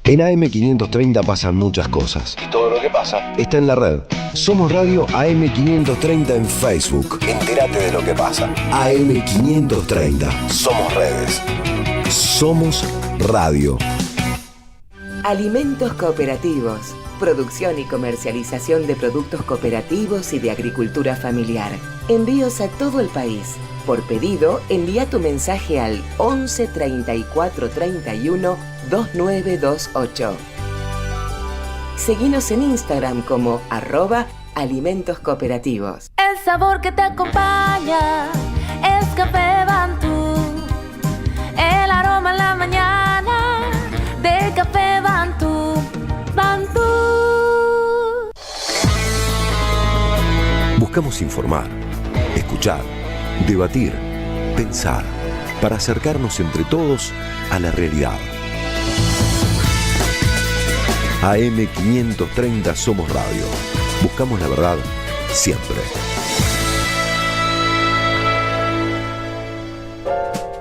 En AM530 pasan muchas cosas. Y todo lo que pasa está en la red. Somos Radio AM530 en Facebook. Entérate de lo que pasa. AM530. Somos redes. Somos radio. Alimentos cooperativos. Producción y comercialización de productos cooperativos y de agricultura familiar. Envíos a todo el país. Por pedido, envía tu mensaje al 11 34 31 2928. Seguinos en Instagram como @alimentoscooperativos. El sabor que te acompaña es Café Bantú. El aroma en la mañana de Café Bantú. Bantú. Buscamos informar, escuchar, debatir, pensar, para acercarnos entre todos a la realidad. AM530 Somos Radio. Buscamos la verdad siempre.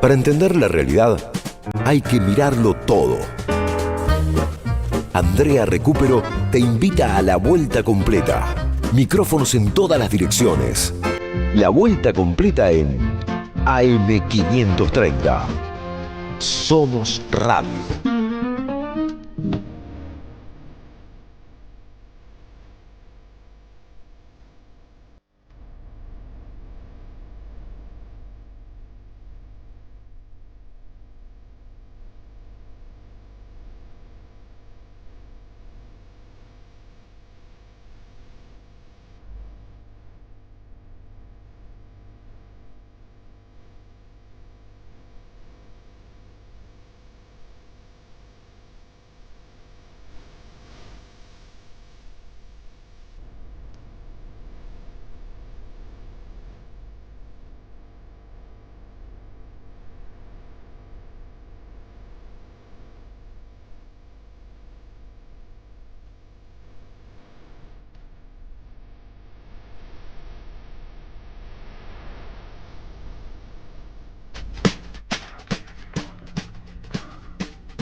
Para entender la realidad, hay que mirarlo todo. Andrea Recupero te invita a la vuelta completa. Micrófonos en todas las direcciones. La vuelta completa en AM530. Somos Radio.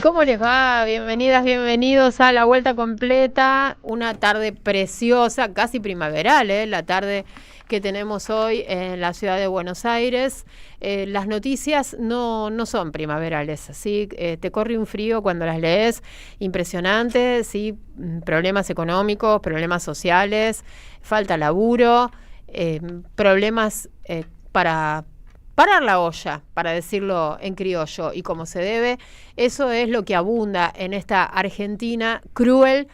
¿Cómo les va? Bienvenidas, bienvenidos a La Vuelta Completa. Una tarde preciosa, casi primaveral, la tarde que tenemos hoy en la ciudad de Buenos Aires. Las noticias no son primaverales, ¿sí? Te corre un frío cuando las lees, impresionante, ¿sí? Problemas económicos, problemas sociales, falta laburo, problemas para parar la olla, para decirlo en criollo y como se debe. Eso es lo que abunda en esta Argentina cruel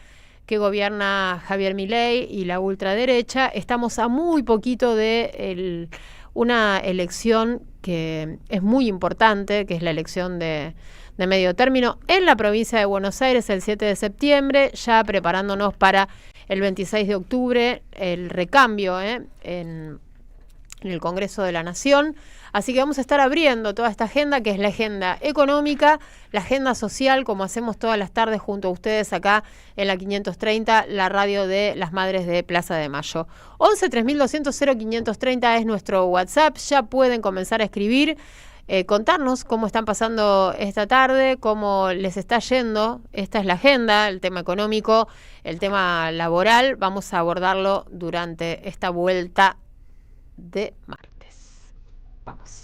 que gobierna Javier Milei y la ultraderecha. Estamos a muy poquito de una elección que es muy importante, que es la elección de medio término en la provincia de Buenos Aires el 7 de septiembre, ya preparándonos para el 26 de octubre, el recambio en el Congreso de la Nación. Así que vamos a estar abriendo toda esta agenda, que es la agenda económica, la agenda social, como hacemos todas las tardes junto a ustedes acá en la 530, la radio de las Madres de Plaza de Mayo. 11 3200 0530 es nuestro WhatsApp, ya pueden comenzar a escribir, contarnos cómo están pasando esta tarde, cómo les está yendo. Esta es la agenda, el tema económico, el tema laboral, vamos a abordarlo durante esta vuelta de martes. Vamos.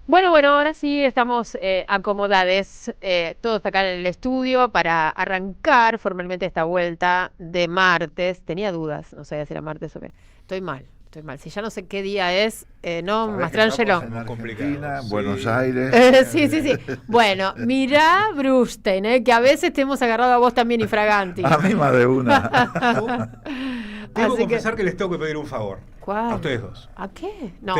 Bueno, ahora sí estamos acomodades, todos acá en el estudio para arrancar formalmente esta vuelta de martes. Tenía dudas, no sabía si era martes o qué. Estoy mal. Si ya no sé qué día es, ¿no, Mastrangelo? En Argentina, Buenos Aires. Sí. Bueno, mirá Brustein, que a veces te hemos agarrado a vos también, infraganti. A mí más de una. Debo confesar que les tengo que pedir un favor. ¿Cuál? A ustedes dos. ¿A qué? No,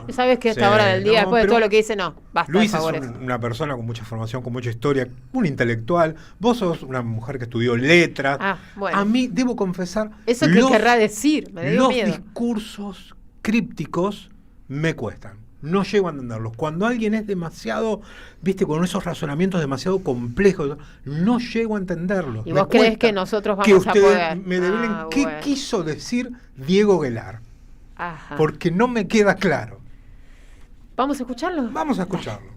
sabes que a Sí, esta hora del día, después de pero todo lo que dice, no, basta de Luis favores. es una persona con mucha formación, con mucha historia, un intelectual. Vos sos una mujer que estudió letras. Bueno. A mí, debo confesar, ¿Eso qué querrá decir? Me dio los miedo. discursos crípticos me cuestan. No llego a entenderlos. Cuando alguien es demasiado, viste, con esos razonamientos demasiado complejos, no llego a entenderlos. ¿Y Me vos crees cuesta que nosotros que vamos a ustedes poder? me develen qué Bueno. quiso decir Diego Guelar? Ajá. Porque no me queda claro. ¿Vamos a escucharlo? Vamos a escucharlo.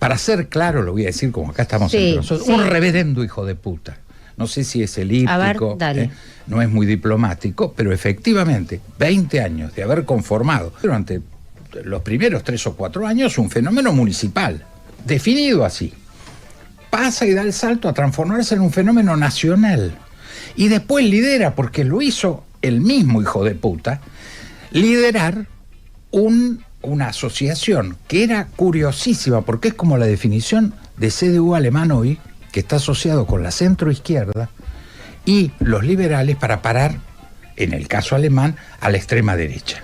Para ser claro, lo voy a decir como acá estamos Sí, entre nosotros, sí. un reverendo hijo de puta. No sé si es elíptico, dale. no es muy diplomático, pero efectivamente, 20 años de haber conformado durante los primeros 3 o 4 años un fenómeno municipal, definido así. Pasa y da el salto a transformarse en un fenómeno nacional. Y después lidera, porque lo hizo el mismo hijo de puta, liderar una asociación que era curiosísima, porque es como la definición de CDU alemán hoy, que está asociado con la centroizquierda y los liberales para parar, en el caso alemán, a la extrema derecha.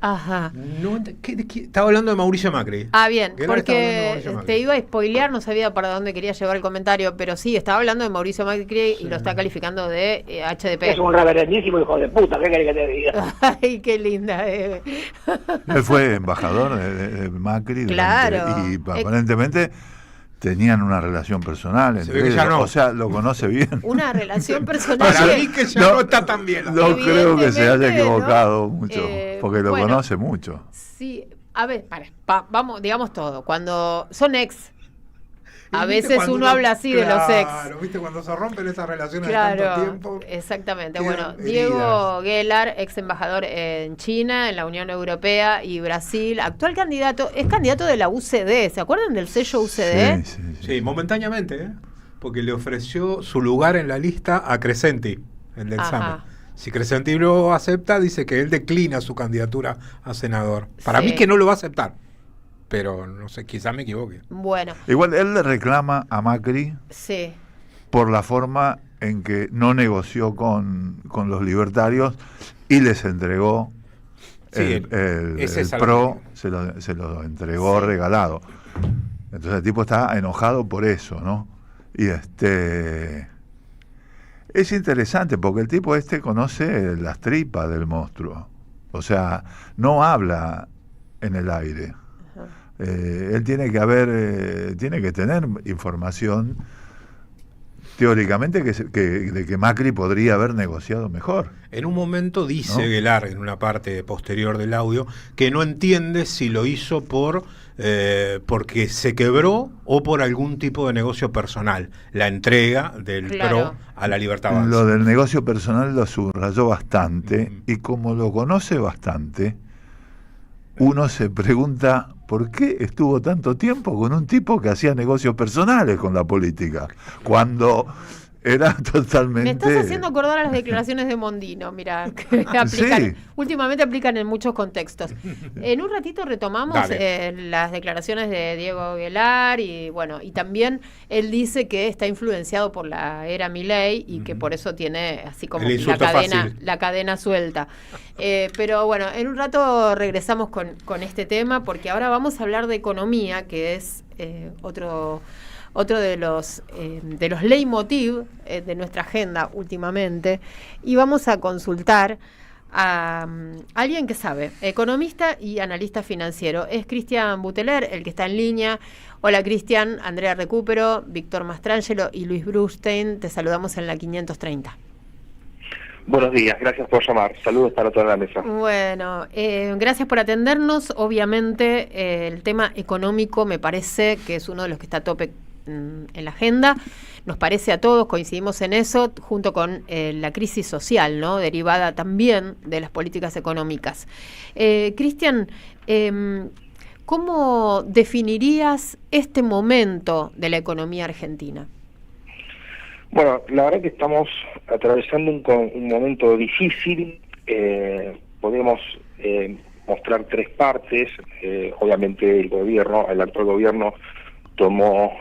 Ajá. No, estaba hablando de Mauricio Macri. Bien, Guelar estaba hablando de porque Mauricio Macri. te iba a spoilear, no sabía para dónde quería llevar el comentario, pero sí, estaba hablando de Mauricio Macri y lo está calificando de HDP. Es un reverendísimo hijo de puta, ¿qué querés que te diga? Ay, qué linda. Él fue embajador de Macri Claro. y aparentemente tenían una relación personal Se ve entre que ellos. ya no. O sea, lo conoce bien. Una relación personal. Para mí que ya no está tan bien. No creo que se haya Evidentemente, equivocado ¿no? mucho, porque lo Bueno. conoce mucho. Sí, a ver, vamos, digamos todo. Cuando son ex, a Y viste veces cuando uno habla así de los ex. Claro, viste, cuando se rompen esas relaciones de Claro, tanto tiempo. exactamente. quedan Bueno, heridas. Diego Guelar, ex embajador en China, en la Unión Europea y Brasil, actual candidato, es candidato de la UCD. ¿Se acuerdan del sello UCD? Sí, momentáneamente, porque le ofreció su lugar en la lista a Crescenti, el del Ajá. SAME. Si Crescenti lo acepta, dice que él declina su candidatura a senador. Para Sí. mí que no lo va a aceptar, pero no sé, quizás me equivoque. Bueno, Igual él le reclama a Macri sí. por la forma en que no negoció con los libertarios y les entregó Sí, el ese es PRO, algo se lo entregó Sí. regalado. Entonces el tipo está enojado por eso, ¿no? Y es interesante porque el tipo conoce las tripas del monstruo. O sea, no habla en el aire. Él tiene que tener información teóricamente de que Macri podría haber negociado mejor. En un momento dice ¿No? Guelar, en una parte posterior del audio, que no entiende si lo hizo porque se quebró o por algún tipo de negocio personal. La entrega del Claro. PRO a la Libertad Avanza. Lo del negocio personal lo subrayó bastante y como lo conoce bastante, uno se pregunta por qué estuvo tanto tiempo con un tipo que hacía negocios personales con la política, cuando era totalmente... Me estás haciendo acordar a las declaraciones de Mondino, mira, que aplican, Sí. últimamente aplican en muchos contextos. En un ratito retomamos Dale. las declaraciones de Diego Guelar y bueno, y también él dice que está influenciado por la era Milei y que por eso tiene así como El insulto fácil. la cadena suelta. Pero bueno, en un rato regresamos con este tema porque ahora vamos a hablar de economía, que es otro de los leitmotiv de nuestra agenda últimamente, y vamos a consultar a alguien que sabe, economista y analista financiero. Es Cristian Buteler, el que está en línea. Hola Cristian, Andrea Recupero, Víctor Mastrangelo y Luis Brustein, te saludamos en la 530. Buenos días, gracias por llamar. Saludos para toda la mesa. Bueno, gracias por atendernos. Obviamente el tema económico me parece que es uno de los que está a tope en la agenda. Nos parece a todos, coincidimos en eso, junto con la crisis social, ¿no? Derivada también de las políticas económicas. Cristian, ¿Cómo definirías este momento de la economía argentina? Bueno, la verdad que estamos atravesando un momento difícil. Podemos mostrar tres partes. Obviamente el actual gobierno llegó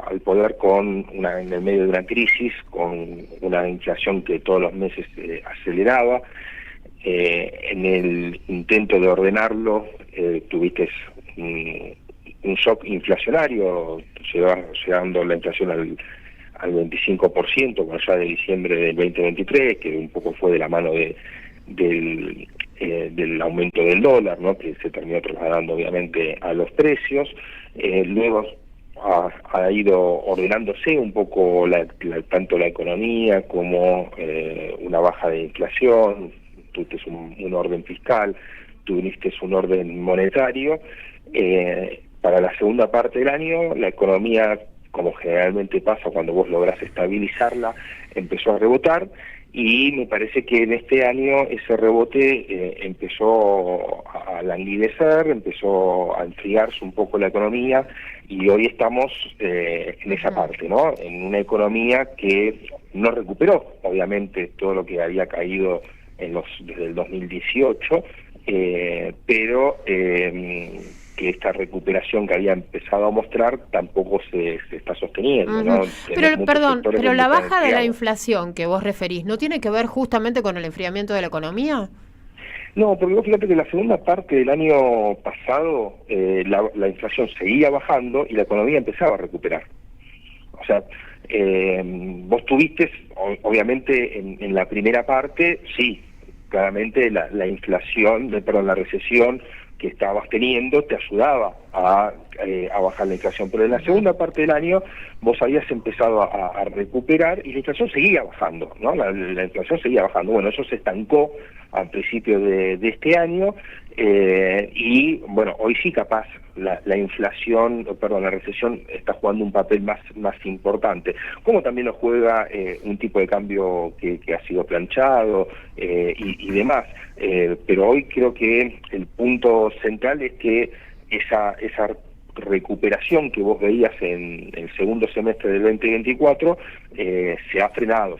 al poder en el medio de una crisis, con una inflación que todos los meses aceleraba. En el intento de ordenarlo, tuviste un shock inflacionario, llegando la inflación al 25%, con allá de diciembre del 2023, que un poco fue de la mano del aumento del dólar, ¿no?, que se terminó trasladando obviamente a los precios. Luego ha ido ordenándose un poco tanto la economía como una baja de inflación. Tuviste un orden fiscal, tuviste un orden monetario. Para la segunda parte del año, la economía, como generalmente pasa cuando vos lográs estabilizarla, empezó a rebotar, y me parece que en este año ese rebote empezó a languidecer, empezó a enfriarse un poco la economía, y hoy estamos en esa parte, ¿no? En una economía que no recuperó, obviamente, todo lo que había caído desde el 2018, pero que esta recuperación que había empezado a mostrar tampoco se está sosteniendo, ¿no? Pero la baja de la inflación que vos referís, ¿no tiene que ver justamente con el enfriamiento de la economía? No, porque vos fíjate que la segunda parte del año pasado la inflación seguía bajando y la economía empezaba a recuperar. O sea, vos tuviste, obviamente, en la primera parte, sí, claramente la recesión que estabas teniendo te ayudaba a bajar la inflación, pero en la segunda parte del año vos habías empezado a recuperar y la inflación seguía bajando, ¿no? La inflación seguía bajando. Bueno, eso se estancó al principio de este año, y bueno, hoy sí capaz la recesión está jugando un papel más importante, como también lo juega un tipo de cambio que ha sido planchado y demás, pero hoy creo que el punto central es que esa recuperación que vos veías en el segundo semestre del 2024 se ha frenado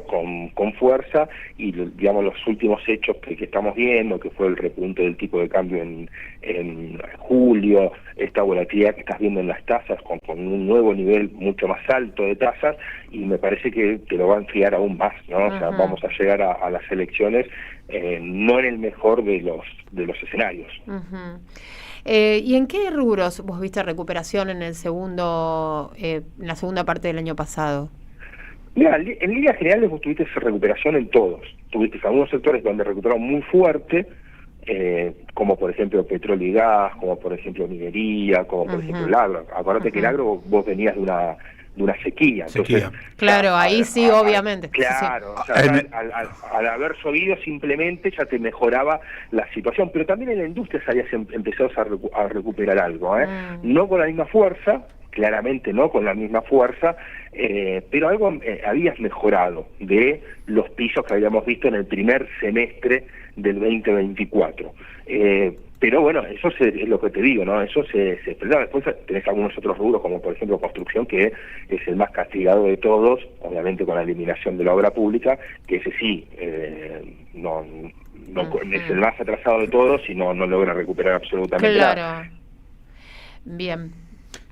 con fuerza, y digamos los últimos hechos que estamos viendo, que fue el repunte del tipo de cambio en julio, esta volatilidad que estás viendo en las tasas con un nuevo nivel mucho más alto de tasas, y me parece que lo va a enfriar aún más, ¿no? O sea, vamos a llegar a las elecciones no en el mejor de los escenarios. ¿Y en qué rubros vos viste recuperación en la segunda parte del año pasado? Mira, en líneas generales vos tuviste recuperación en todos. Tuviste algunos sectores donde recuperaron muy fuerte, como por ejemplo petróleo y gas, como por ejemplo minería, como por ejemplo el agro. Acuérdate que el agro vos venías de una sequía. Entonces, claro, ahí sí, obviamente. Claro, sí. O sea, al haber llovido simplemente ya te mejoraba la situación, pero también en la industria habías empezado a recuperar algo, no con la misma fuerza, claramente no con la misma fuerza, pero algo habías mejorado de los pisos que habíamos visto en el primer semestre del 2024. Pero bueno, eso es lo que te digo, ¿no? Eso se expresa. Después tenés algunos otros rubros, como por ejemplo construcción, que es el más castigado de todos, obviamente con la eliminación de la obra pública, que ese sí, no es el más atrasado de todos y no logra recuperar absolutamente nada. Claro. Bien.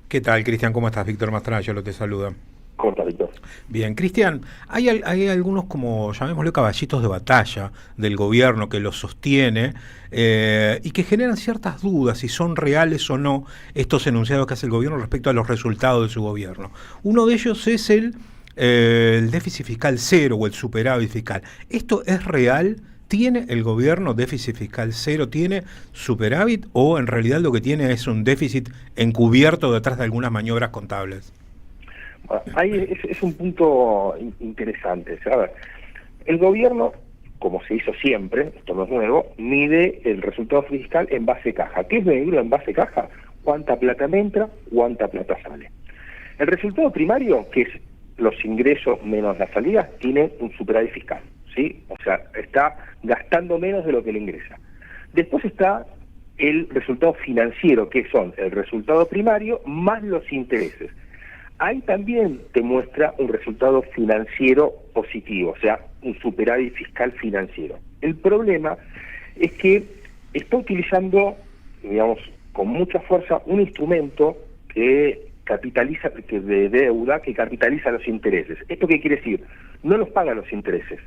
¿Qué tal, Cristian? ¿Cómo estás? Víctor Mastrangelo te saluda. ¿Cómo estás, Víctor? Bien, Cristian, hay algunos, como llamémosle, caballitos de batalla del gobierno que los sostiene y que generan ciertas dudas si son reales o no estos enunciados que hace el gobierno respecto a los resultados de su gobierno. Uno de ellos es el déficit fiscal cero o el superávit fiscal. ¿Esto es real? ¿Tiene el gobierno déficit fiscal cero? ¿Tiene superávit? ¿O en realidad lo que tiene es un déficit encubierto detrás de algunas maniobras contables? Ahí es un punto interesante. A ver, el gobierno, como se hizo siempre, esto no es nuevo, mide el resultado fiscal en base caja. ¿Qué es medirlo en base caja? ¿Cuánta plata me entra? ¿Cuánta plata sale? El resultado primario, que es los ingresos menos las salidas, tiene un superávit fiscal, ¿sí? O sea, está gastando menos de lo que le ingresa. Después está el resultado financiero, que son el resultado primario más los intereses. Ahí también te muestra un resultado financiero positivo, o sea, un superávit fiscal financiero. El problema es que está utilizando, digamos, con mucha fuerza un instrumento que capitaliza, que de deuda, que capitaliza los intereses. ¿Esto qué quiere decir? No los paga los intereses,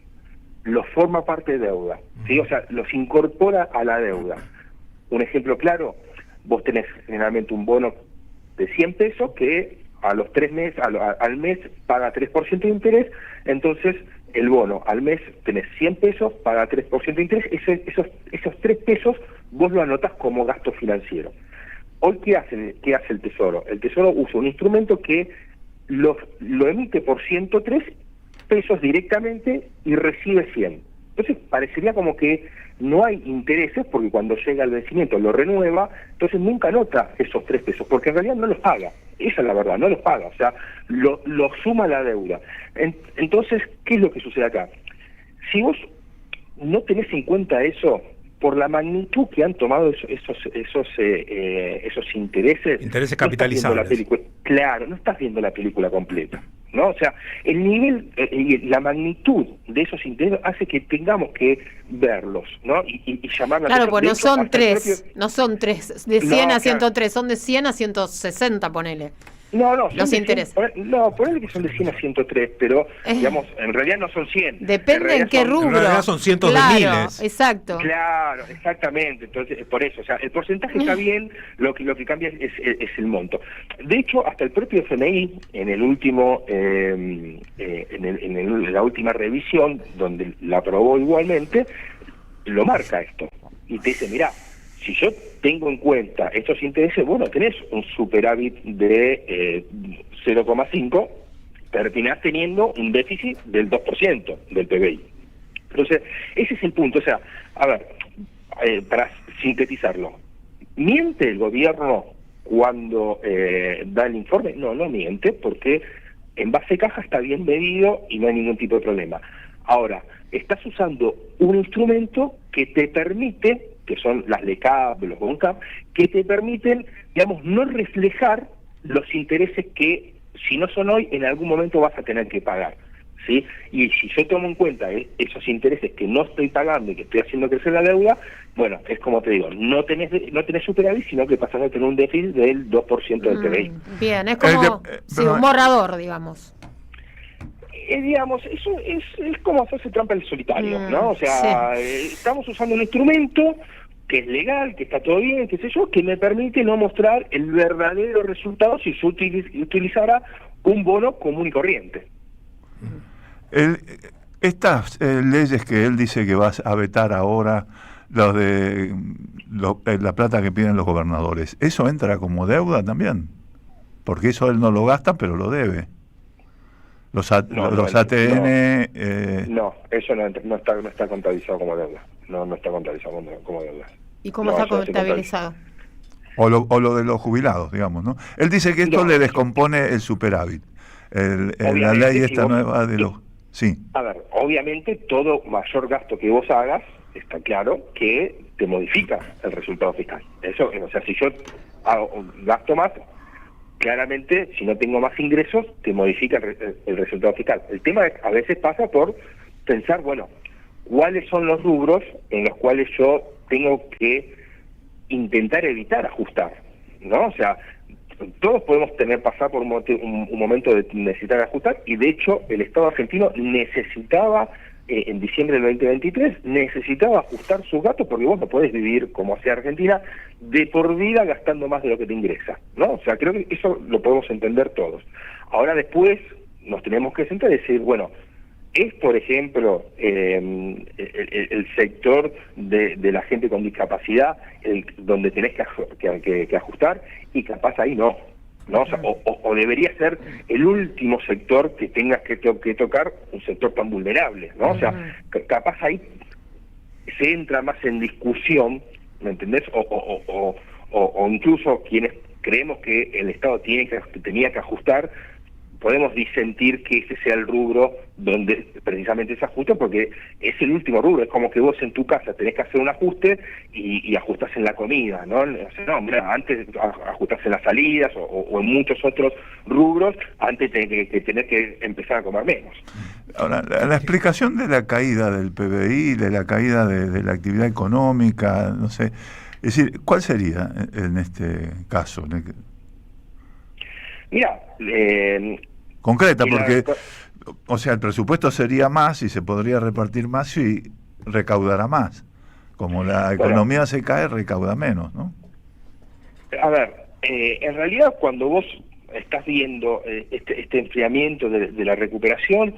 los forma parte de deuda, ¿sí? O sea, los incorpora a la deuda. Un ejemplo claro, vos tenés generalmente un bono de 100 pesos que a los 3 meses, al mes paga 3% de interés, entonces el bono al mes tenés 100 pesos, paga 3% de interés, esos 3 pesos vos lo anotás como gasto financiero. Hoy, ¿qué hace el Tesoro? El Tesoro usa un instrumento que lo emite por 103 pesos directamente y recibe 100. Entonces parecería como que no hay intereses, porque cuando llega el vencimiento lo renueva, entonces nunca anota esos 3 pesos, porque en realidad no los paga. Esa es la verdad, no los paga, o sea, lo suma a la deuda. Entonces, ¿qué es lo que sucede acá? Si vos no tenés en cuenta eso, por la magnitud que han tomado esos intereses... Intereses capitalizables. Claro, no estás viendo la película completa, ¿no? O sea, el nivel y la magnitud de esos intereses hace que tengamos que verlos, ¿no? Y llamarla... Claro, pues no son 3, no son 3, de 100 a 103, son de 100 a 160, ponele. No, los intereses. Ponele que son de 100 a 103, pero, digamos, en realidad no son 100. Depende en qué rubro. En realidad son cientos de miles. Exacto. Claro, exactamente. Entonces, por eso, o sea, el porcentaje está bien, lo que cambia es el monto. De hecho, hasta el propio FMI, en el último, en la última revisión, donde la aprobó igualmente, lo marca esto. Y te dice, mirá, si yo tengo en cuenta estos intereses, bueno, tenés un superávit de 0,5, terminás teniendo un déficit del 2% del PBI. Entonces, ese es el punto. O sea, a ver, para sintetizarlo, ¿miente el gobierno cuando da el informe? No miente, porque en base caja está bien medido y no hay ningún tipo de problema. Ahora, estás usando un instrumento que te permite, que son las LECAP, los BONCAP, que te permiten, digamos, no reflejar los intereses que, si no son hoy, en algún momento vas a tener que pagar, ¿sí? Y si yo tomo en cuenta esos intereses que no estoy pagando y que estoy haciendo crecer la deuda, bueno, es como te digo, no tenés superávit, sino que pasas a tener un déficit del 2% del PBI. Bien, es como un borrador, digamos. Digamos, eso es como hacerse trampa en el solitario, ¿no? O sea, estamos usando un instrumento que es legal, que está todo bien, qué sé yo, que me permite no mostrar el verdadero resultado si yo utilizara un bono común y corriente. Estas leyes que él dice que vas a vetar ahora, los de la plata que piden los gobernadores, ¿eso entra como deuda también? Porque eso él no lo gasta, pero lo debe. Los ATN... No, eso no está contabilizado como deuda. No está contabilizado como deuda. ¿Y cómo está contabilizado? O lo de los jubilados, digamos, ¿no? Él dice que esto le descompone el superávit. La ley esta nueva de los... Sí. A ver, obviamente todo mayor gasto que vos hagas, está claro que te modifica el resultado fiscal. Eso, o sea, si yo gasto más, claramente, si no tengo más ingresos, te modifica el resultado fiscal. El tema a veces pasa por pensar, bueno, ¿cuáles son los rubros en los cuales yo tengo que intentar evitar ajustar? ¿No? O sea, todos podemos pasar por un momento de necesitar ajustar, y de hecho el Estado argentino necesitaba, en diciembre del 2023, necesitaba ajustar sus gastos, porque vos no podés vivir como hace Argentina de por vida gastando más de lo que te ingresa, ¿no? O sea, creo que eso lo podemos entender todos. Ahora después nos tenemos que sentar y decir, bueno, es, por ejemplo, el sector de la gente con discapacidad donde tenés que ajustar, y capaz ahí no. O sea, o debería ser el último sector que tengas que tocar, un sector tan vulnerable, ¿no? O sea, capaz ahí se entra más en discusión, ¿me entendés? O incluso quienes creemos que el Estado tenía que ajustar, podemos disentir que ese sea el rubro donde precisamente se ajusta, porque es el último rubro. Es como que vos en tu casa tenés que hacer un ajuste y ajustás en la comida, ¿no? O sea, no, mira, antes ajustás en las salidas o en muchos otros rubros, antes que tenés que empezar a comer menos. Ahora, la explicación de la caída del PBI, de la caída de la actividad económica, no sé, es decir, ¿cuál sería en este caso? Mira, concreta, porque, o sea, el presupuesto sería más y se podría repartir más y recaudará más. Como la economía se cae, recauda menos, ¿no? A ver, en realidad cuando vos estás viendo este enfriamiento de la recuperación,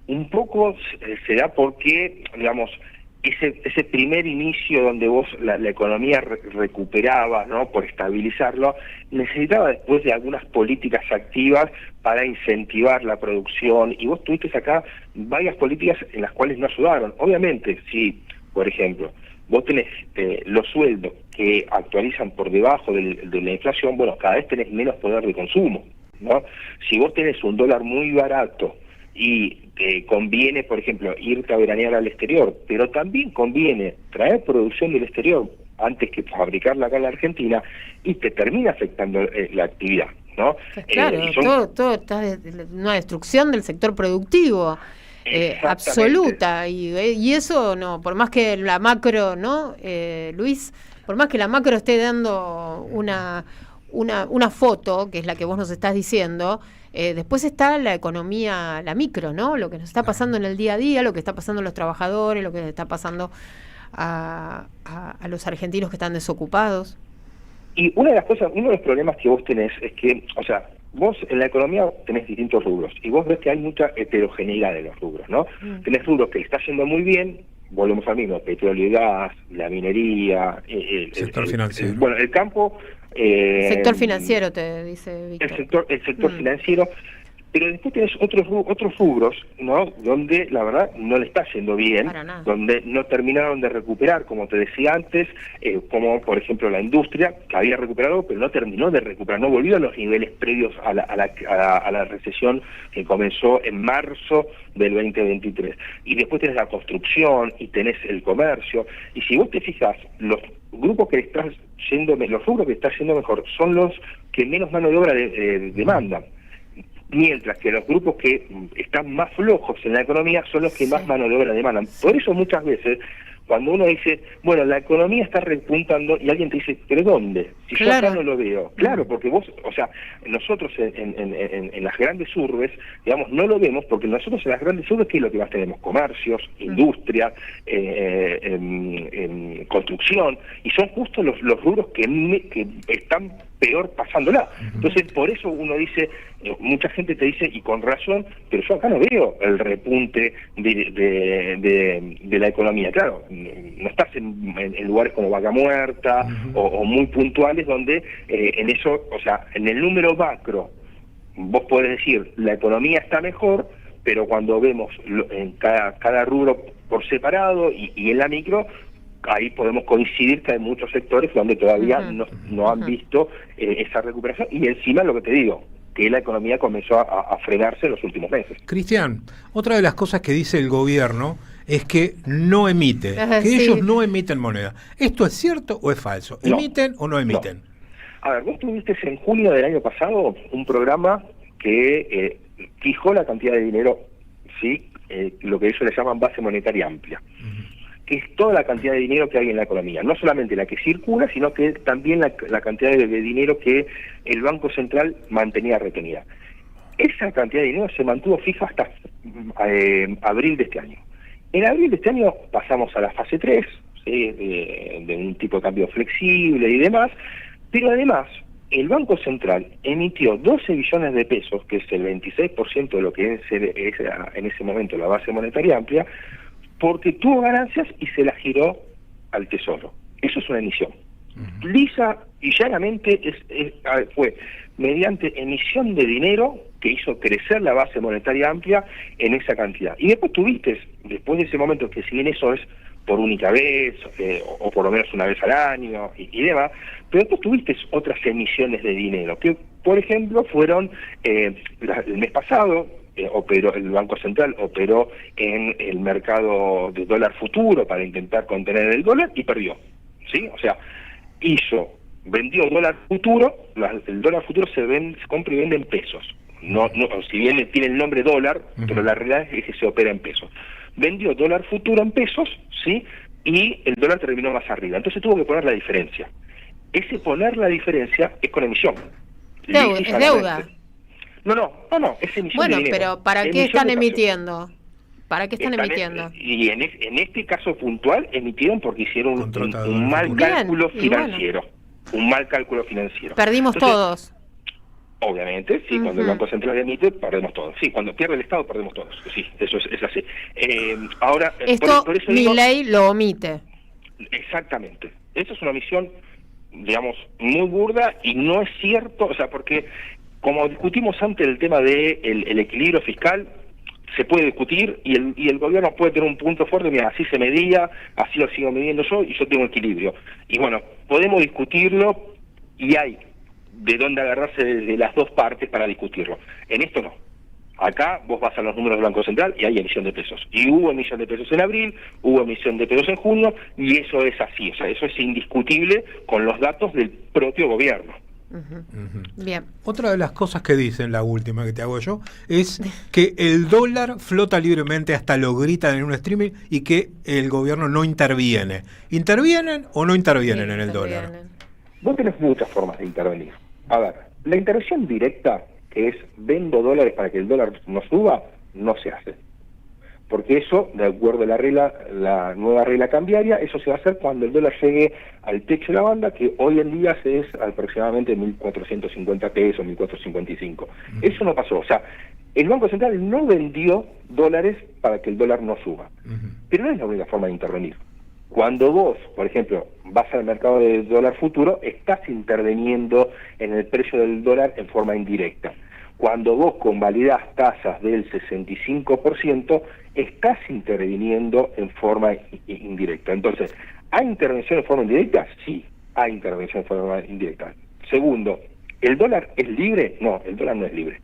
un poco se da porque, digamos, ese primer inicio donde vos la economía recuperaba, ¿no?, por estabilizarlo, necesitaba después de algunas políticas activas para incentivar la producción, y vos tuviste acá varias políticas en las cuales no ayudaron. Obviamente, si, por ejemplo, vos tenés los sueldos que actualizan por debajo de la inflación, bueno, cada vez tenés menos poder de consumo, ¿no? Si vos tenés un dólar muy barato y conviene, por ejemplo, irte a veranear al exterior, pero también conviene traer producción del exterior antes que fabricarla acá en la Argentina, y te termina afectando la actividad, ¿no? Claro, todo está una destrucción del sector productivo absoluta, y eso no, por más que la macro, ¿no, Luis? Por más que la macro esté dando una foto, que es la que vos nos estás diciendo, después está la economía, la micro, ¿no? Lo que nos está pasando en el día a día, lo que está pasando a los trabajadores, lo que está pasando a los argentinos que están desocupados. Y una de las cosas, uno de los problemas que vos tenés es que, o sea, vos en la economía tenés distintos rubros, y vos ves que hay mucha heterogeneidad de los rubros, ¿no? Tenés rubros que está yendo muy bien, volvemos al mismo, petróleo y gas, la minería, el sector financiero. Bueno, el campo... sector financiero, te dice Víctor. El sector financiero, pero después tenés otros rubros, ¿no?, donde la verdad no le está yendo bien, donde no terminaron de recuperar, como te decía antes, como por ejemplo la industria, que había recuperado, pero no terminó de recuperar, no volvió a los niveles previos a la recesión que comenzó en marzo del 2023. Y después tenés la construcción y tenés el comercio, y si vos te fijas, los grupos que están los rubros que están yendo mejor son los que menos mano de obra demandan, mientras que los grupos que están más flojos en la economía son los que más mano de obra demandan. Por eso muchas veces, cuando uno dice, bueno, la economía está repuntando, y alguien te dice, ¿pero dónde? Si yo acá no lo veo. Claro, porque vos, o sea, nosotros en las grandes urbes, digamos, no lo vemos, porque nosotros en las grandes urbes, ¿qué es lo que más tenemos? Comercios, industria, construcción, y son justo los rubros que están peor pasándola. Entonces, por eso uno dice, mucha gente te dice, y con razón, pero yo acá no veo el repunte de la economía. Claro, no estás en lugares como Vaca Muerta o muy puntuales donde en eso, o sea, en el número macro, vos podés decir, la economía está mejor, pero cuando vemos en cada rubro por separado y en la micro, ahí podemos coincidir que hay muchos sectores donde todavía no han visto esa recuperación, y encima lo que te digo, que la economía comenzó a frenarse en los últimos meses. Cristian, otra de las cosas que dice el gobierno es que no emite, ellos no emiten moneda. ¿Esto es cierto o es falso? ¿Emiten o no emiten? No. A ver, vos tuviste en junio del año pasado un programa que fijó la cantidad de dinero, ¿sí? Lo que ellos le llaman base monetaria amplia, que es toda la cantidad de dinero que hay en la economía, no solamente la que circula, sino que también la cantidad de dinero que el Banco Central mantenía retenida. Esa cantidad de dinero se mantuvo fija hasta abril de este año. En abril de este año pasamos a la fase 3, ¿sí? de un tipo de cambio flexible y demás, pero además el Banco Central emitió 12 billones de pesos, que es el 26% de lo que es en ese momento la base monetaria amplia, porque tuvo ganancias y se las giró al Tesoro. Eso es una emisión. Lisa y llanamente fue mediante emisión de dinero que hizo crecer la base monetaria amplia en esa cantidad. Y después tuviste, después de ese momento, que si bien eso es por única vez, o por lo menos una vez al año y demás, pero después tuviste otras emisiones de dinero, que Por ejemplo, fueron el mes pasado, el Banco Central operó en el mercado de dólar futuro para intentar contener el dólar y perdió, ¿sí? O sea, vendió dólar futuro, el dólar futuro se compra y vende en pesos. No, si bien tiene el nombre dólar, pero la realidad es que se opera en pesos. Vendió dólar futuro en pesos, ¿sí? Y el dólar terminó más arriba. Entonces tuvo que poner la diferencia. Ese poner la diferencia es con emisión. ¿Es deuda? No, es emisión. Bueno, de dinero. pero ¿para qué están emitiendo? ¿Para qué están emitiendo? Y en este caso puntual emitieron porque hicieron un mal cálculo financiero. Un mal cálculo financiero. Perdimos todos. Obviamente, sí, cuando el Banco Central emite, perdemos todos. Sí, cuando pierde el Estado, perdemos todos. Sí, eso es así. Ahora, esto por eso mi ley lo omite. Exactamente. Esa es una omisión, digamos, muy burda y no es cierto, o sea, porque como discutimos antes el tema de el equilibrio fiscal, se puede discutir y el gobierno puede tener un punto fuerte, mira, así se medía, así lo sigo midiendo yo y yo tengo equilibrio. Y bueno, podemos discutirlo y hay de dónde agarrarse de las dos partes para discutirlo. En esto no. Acá vos vas a los números del Banco Central y hay emisión de pesos. Y hubo emisión de pesos en abril, hubo emisión de pesos en junio, y eso es así. O sea, eso es indiscutible con los datos del propio gobierno. Bien. Otra de las cosas que dicen, la última que te hago yo, es que el dólar flota libremente, hasta lo gritan en un streaming, y que el gobierno no interviene. ¿Intervienen o no intervienen en el dólar? Vos tenés muchas formas de intervenir. A ver, la intervención directa, que es vendo dólares para que el dólar no suba, no se hace. Porque eso, de acuerdo a la nueva regla cambiaria, eso se va a hacer cuando el dólar llegue al techo de la banda, que hoy en día es aproximadamente 1.450 pesos, 1.455. Eso no pasó. O sea, el Banco Central no vendió dólares para que el dólar no suba. Pero no es la única forma de intervenir. Cuando vos, por ejemplo, vas al mercado de dólar futuro, estás interviniendo en el precio del dólar en forma indirecta. Cuando vos convalidás tasas del 65%, estás interviniendo en forma indirecta. Entonces, ¿hay intervención en forma indirecta? Sí, hay intervención en forma indirecta. Segundo, ¿el dólar es libre? No, el dólar no es libre.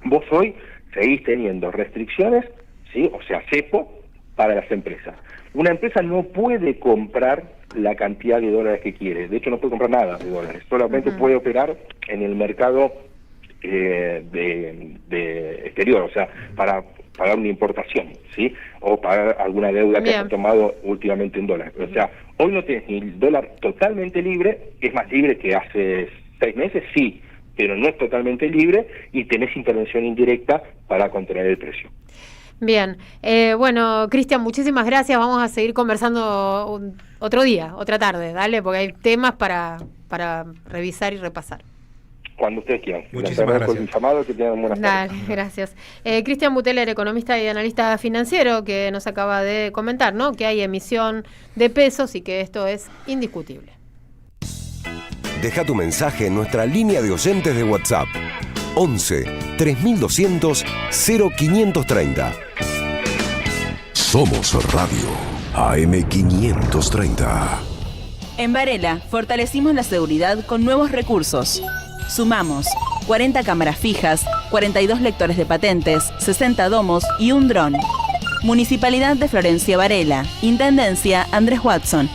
Vos hoy seguís teniendo restricciones, ¿sí? O sea, cepo para las empresas. Una empresa no puede comprar la cantidad de dólares que quiere. De hecho, no puede comprar nada de dólares. Solamente puede operar en el mercado de exterior, o sea, para pagar una importación, ¿sí? O pagar alguna deuda que has tomado últimamente en dólares. O sea, hoy no tienes ni el dólar totalmente libre, es más libre que hace 6 meses, sí, pero no es totalmente libre y tenés intervención indirecta para contener el precio. Bien, bueno, Cristian, muchísimas gracias. Vamos a seguir conversando otro día, otra tarde, dale, porque hay temas para revisar y repasar. Cuando ustedes quieran. Muchísimas gracias. Por el llamado, que tengan buenas tardes. Dale, gracias. Cristian Buteler, economista y analista financiero, que nos acaba de comentar, ¿no?, que hay emisión de pesos y que esto es indiscutible. Deja tu mensaje en nuestra línea de oyentes de WhatsApp. 11 3200 0530. Somos Radio AM530. En Varela fortalecimos la seguridad con nuevos recursos. Sumamos 40 cámaras fijas, 42 lectores de patentes, 60 domos y un dron. Municipalidad de Florencia Varela. Intendencia Andrés Watson.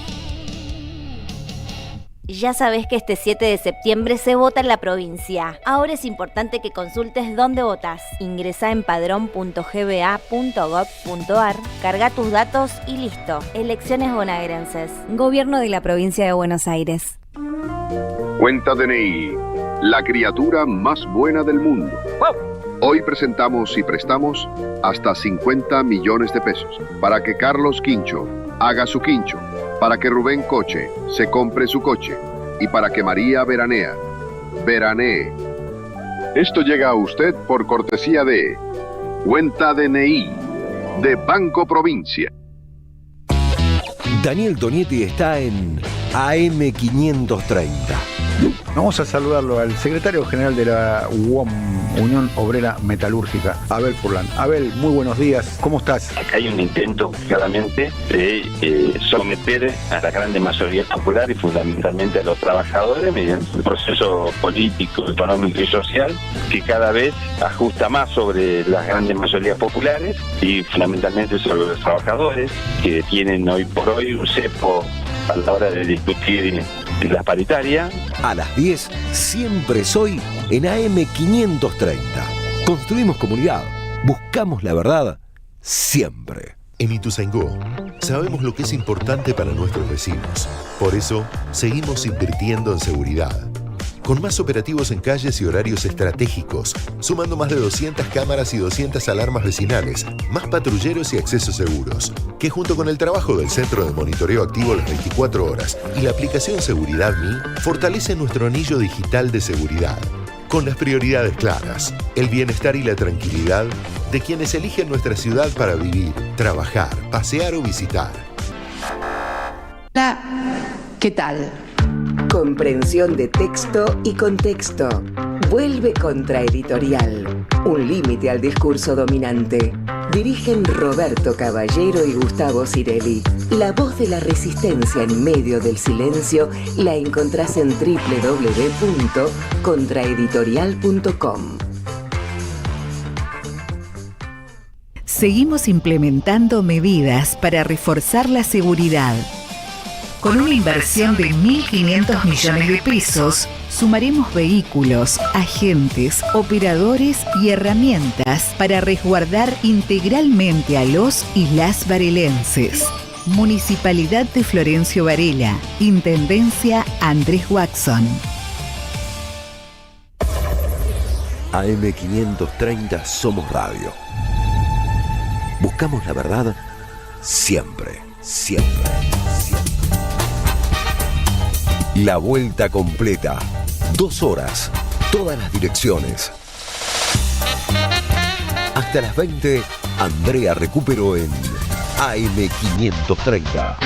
Ya sabes que este 7 de septiembre se vota en la provincia. Ahora es importante que consultes dónde votás. Ingresá en padrón.gba.gov.ar, carga tus datos y listo. Elecciones bonaerenses. Gobierno de la Provincia de Buenos Aires. Cuenta DNI, la criatura más buena del mundo. Hoy presentamos y prestamos hasta 50 millones de pesos para que Carlos Quincho haga su quincho, para que Rubén Coche se compre su coche y para que María veranee. Esto llega a usted por cortesía de Cuenta DNI de Banco Provincia. Daniel Tonietti está en AM530. Vamos a saludarlo al secretario general de la UOM, Unión Obrera Metalúrgica, Abel Furlan. Abel, muy buenos días, ¿cómo estás? Acá hay un intento claramente de someter a la grande mayoría popular y fundamentalmente a los trabajadores mediante un proceso político, económico y social que cada vez ajusta más sobre las grandes mayorías populares y fundamentalmente sobre los trabajadores que tienen hoy por hoy un cepo a la hora de discutir la paritaria. A las 10, siempre soy en AM530. Construimos comunidad. Buscamos la verdad siempre. En Ituzaingó sabemos lo que es importante para nuestros vecinos. Por eso, seguimos invirtiendo en seguridad. Con más operativos en calles y horarios estratégicos, sumando más de 200 cámaras y 200 alarmas vecinales, más patrulleros y accesos seguros, que junto con el trabajo del Centro de Monitoreo Activo las 24 horas y la aplicación Seguridad Mi, fortalece nuestro anillo digital de seguridad. Con las prioridades claras, el bienestar y la tranquilidad de quienes eligen nuestra ciudad para vivir, trabajar, pasear o visitar. Hola, ¿qué tal? Comprensión de texto y contexto. Vuelve Contraeditorial. Un límite al discurso dominante. Dirigen Roberto Caballero y Gustavo Cirelli. La voz de la resistencia en medio del silencio la encontrás en www.contraeditorial.com. Seguimos implementando medidas para reforzar la seguridad. Con una inversión de 1.500 millones de pesos, sumaremos vehículos, agentes, operadores y herramientas para resguardar integralmente a los y las varelenses. Municipalidad de Florencio Varela, Intendencia Andrés Watson. AM530 Somos Radio. Buscamos la verdad siempre, siempre, siempre. La vuelta completa. 2 horas. Todas las direcciones. Hasta las 20, Andrea recuperó en AM530.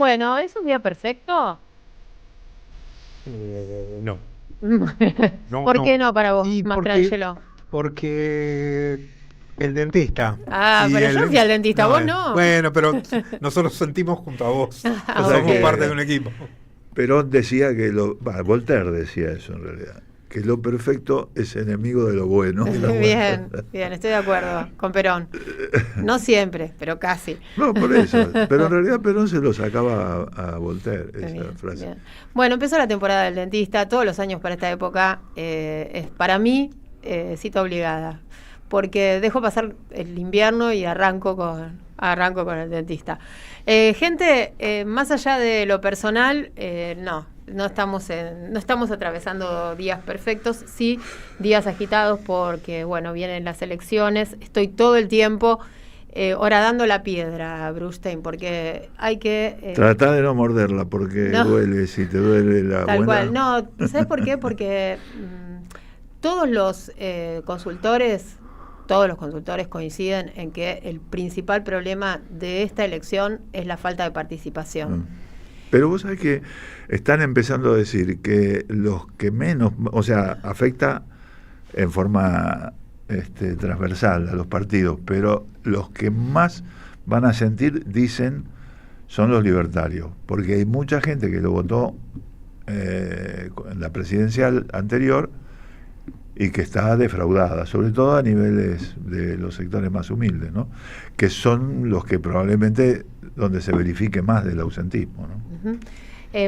Bueno, ¿es un día perfecto? No. ¿Por qué no para vos, Mastrangelo? Porque el dentista. Pero yo fui al dentista, vos no. Bueno, pero nosotros sentimos junto a vos. Somos parte de un equipo. Perón decía que Voltaire decía eso en realidad, que lo perfecto es enemigo de lo bueno. Bien, estoy de acuerdo con Perón. No siempre, pero casi. No, por eso. Pero en realidad Perón se lo sacaba a Voltaire, esa frase. Bien. Bueno, empezó la temporada del dentista. Todos los años para esta época es para mí cita obligada, porque dejo pasar el invierno y arranco con el dentista. Gente, más allá de lo personal, no estamos atravesando días perfectos, sí días agitados porque, bueno, vienen las elecciones. Estoy todo el tiempo horadando la piedra, Brustein, porque hay que... Trata de no morderla porque duele, si te duele la tal buena... cual, no, ¿sabes por qué? Porque todos los consultores coinciden en que el principal problema de esta elección es la falta de participación. Pero vos sabés que están empezando a decir que los que menos, o sea, afecta en forma transversal a los partidos, pero los que más van a sentir, dicen, son los libertarios, porque hay mucha gente que lo votó en la presidencial anterior y que está defraudada, sobre todo a niveles de los sectores más humildes, ¿no? Que son los que probablemente donde se verifique más del ausentismo, ¿no?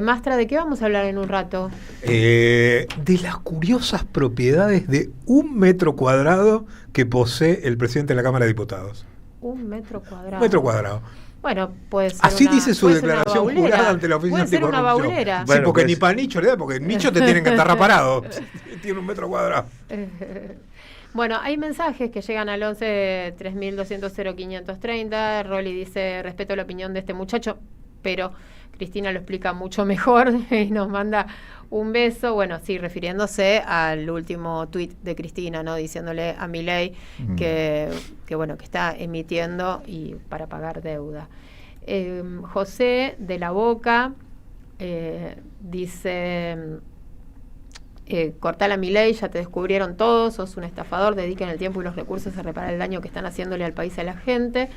Mastra, ¿de qué vamos a hablar en un rato? De las curiosas propiedades de 1 metro cuadrado que posee el presidente de la Cámara de Diputados. 1 metro cuadrado. 1 metro cuadrado. Bueno, pues así dice su declaración jurada ante la Oficina Anticorrupción. Sí, bueno, porque ni para Nicho le da, porque Nicho te tienen que estar parado. Tiene 1 metro cuadrado. Bueno, hay mensajes que llegan al 11 3200 0530. Rolly dice, respeto la opinión de este muchacho, pero Cristina lo explica mucho mejor y nos manda un beso. Bueno, sí, refiriéndose al último tuit de Cristina, ¿no? Diciéndole a Milei que bueno, que está emitiendo y para pagar deuda. José de la Boca dice, cortala a Milei, ya te descubrieron todos, sos un estafador, dediquen el tiempo y los recursos a reparar el daño que están haciéndole al país y a la gente.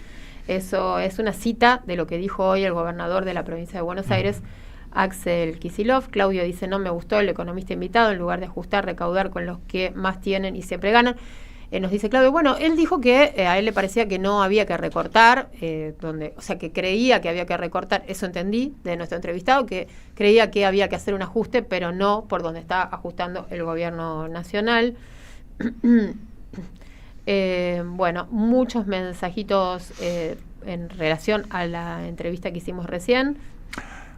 Eso es una cita de lo que dijo hoy el gobernador de la provincia de Buenos Aires, Axel Kicillof. Claudio dice, no me gustó el economista invitado, en lugar de ajustar, recaudar con los que más tienen y siempre ganan. Nos dice Claudio, bueno, él dijo que a él le parecía que no había que recortar, o sea, que creía que había que recortar, eso entendí de nuestro entrevistado, que creía que había que hacer un ajuste, pero no por donde está ajustando el gobierno nacional. Bueno, muchos mensajitos en relación a la entrevista que hicimos recién.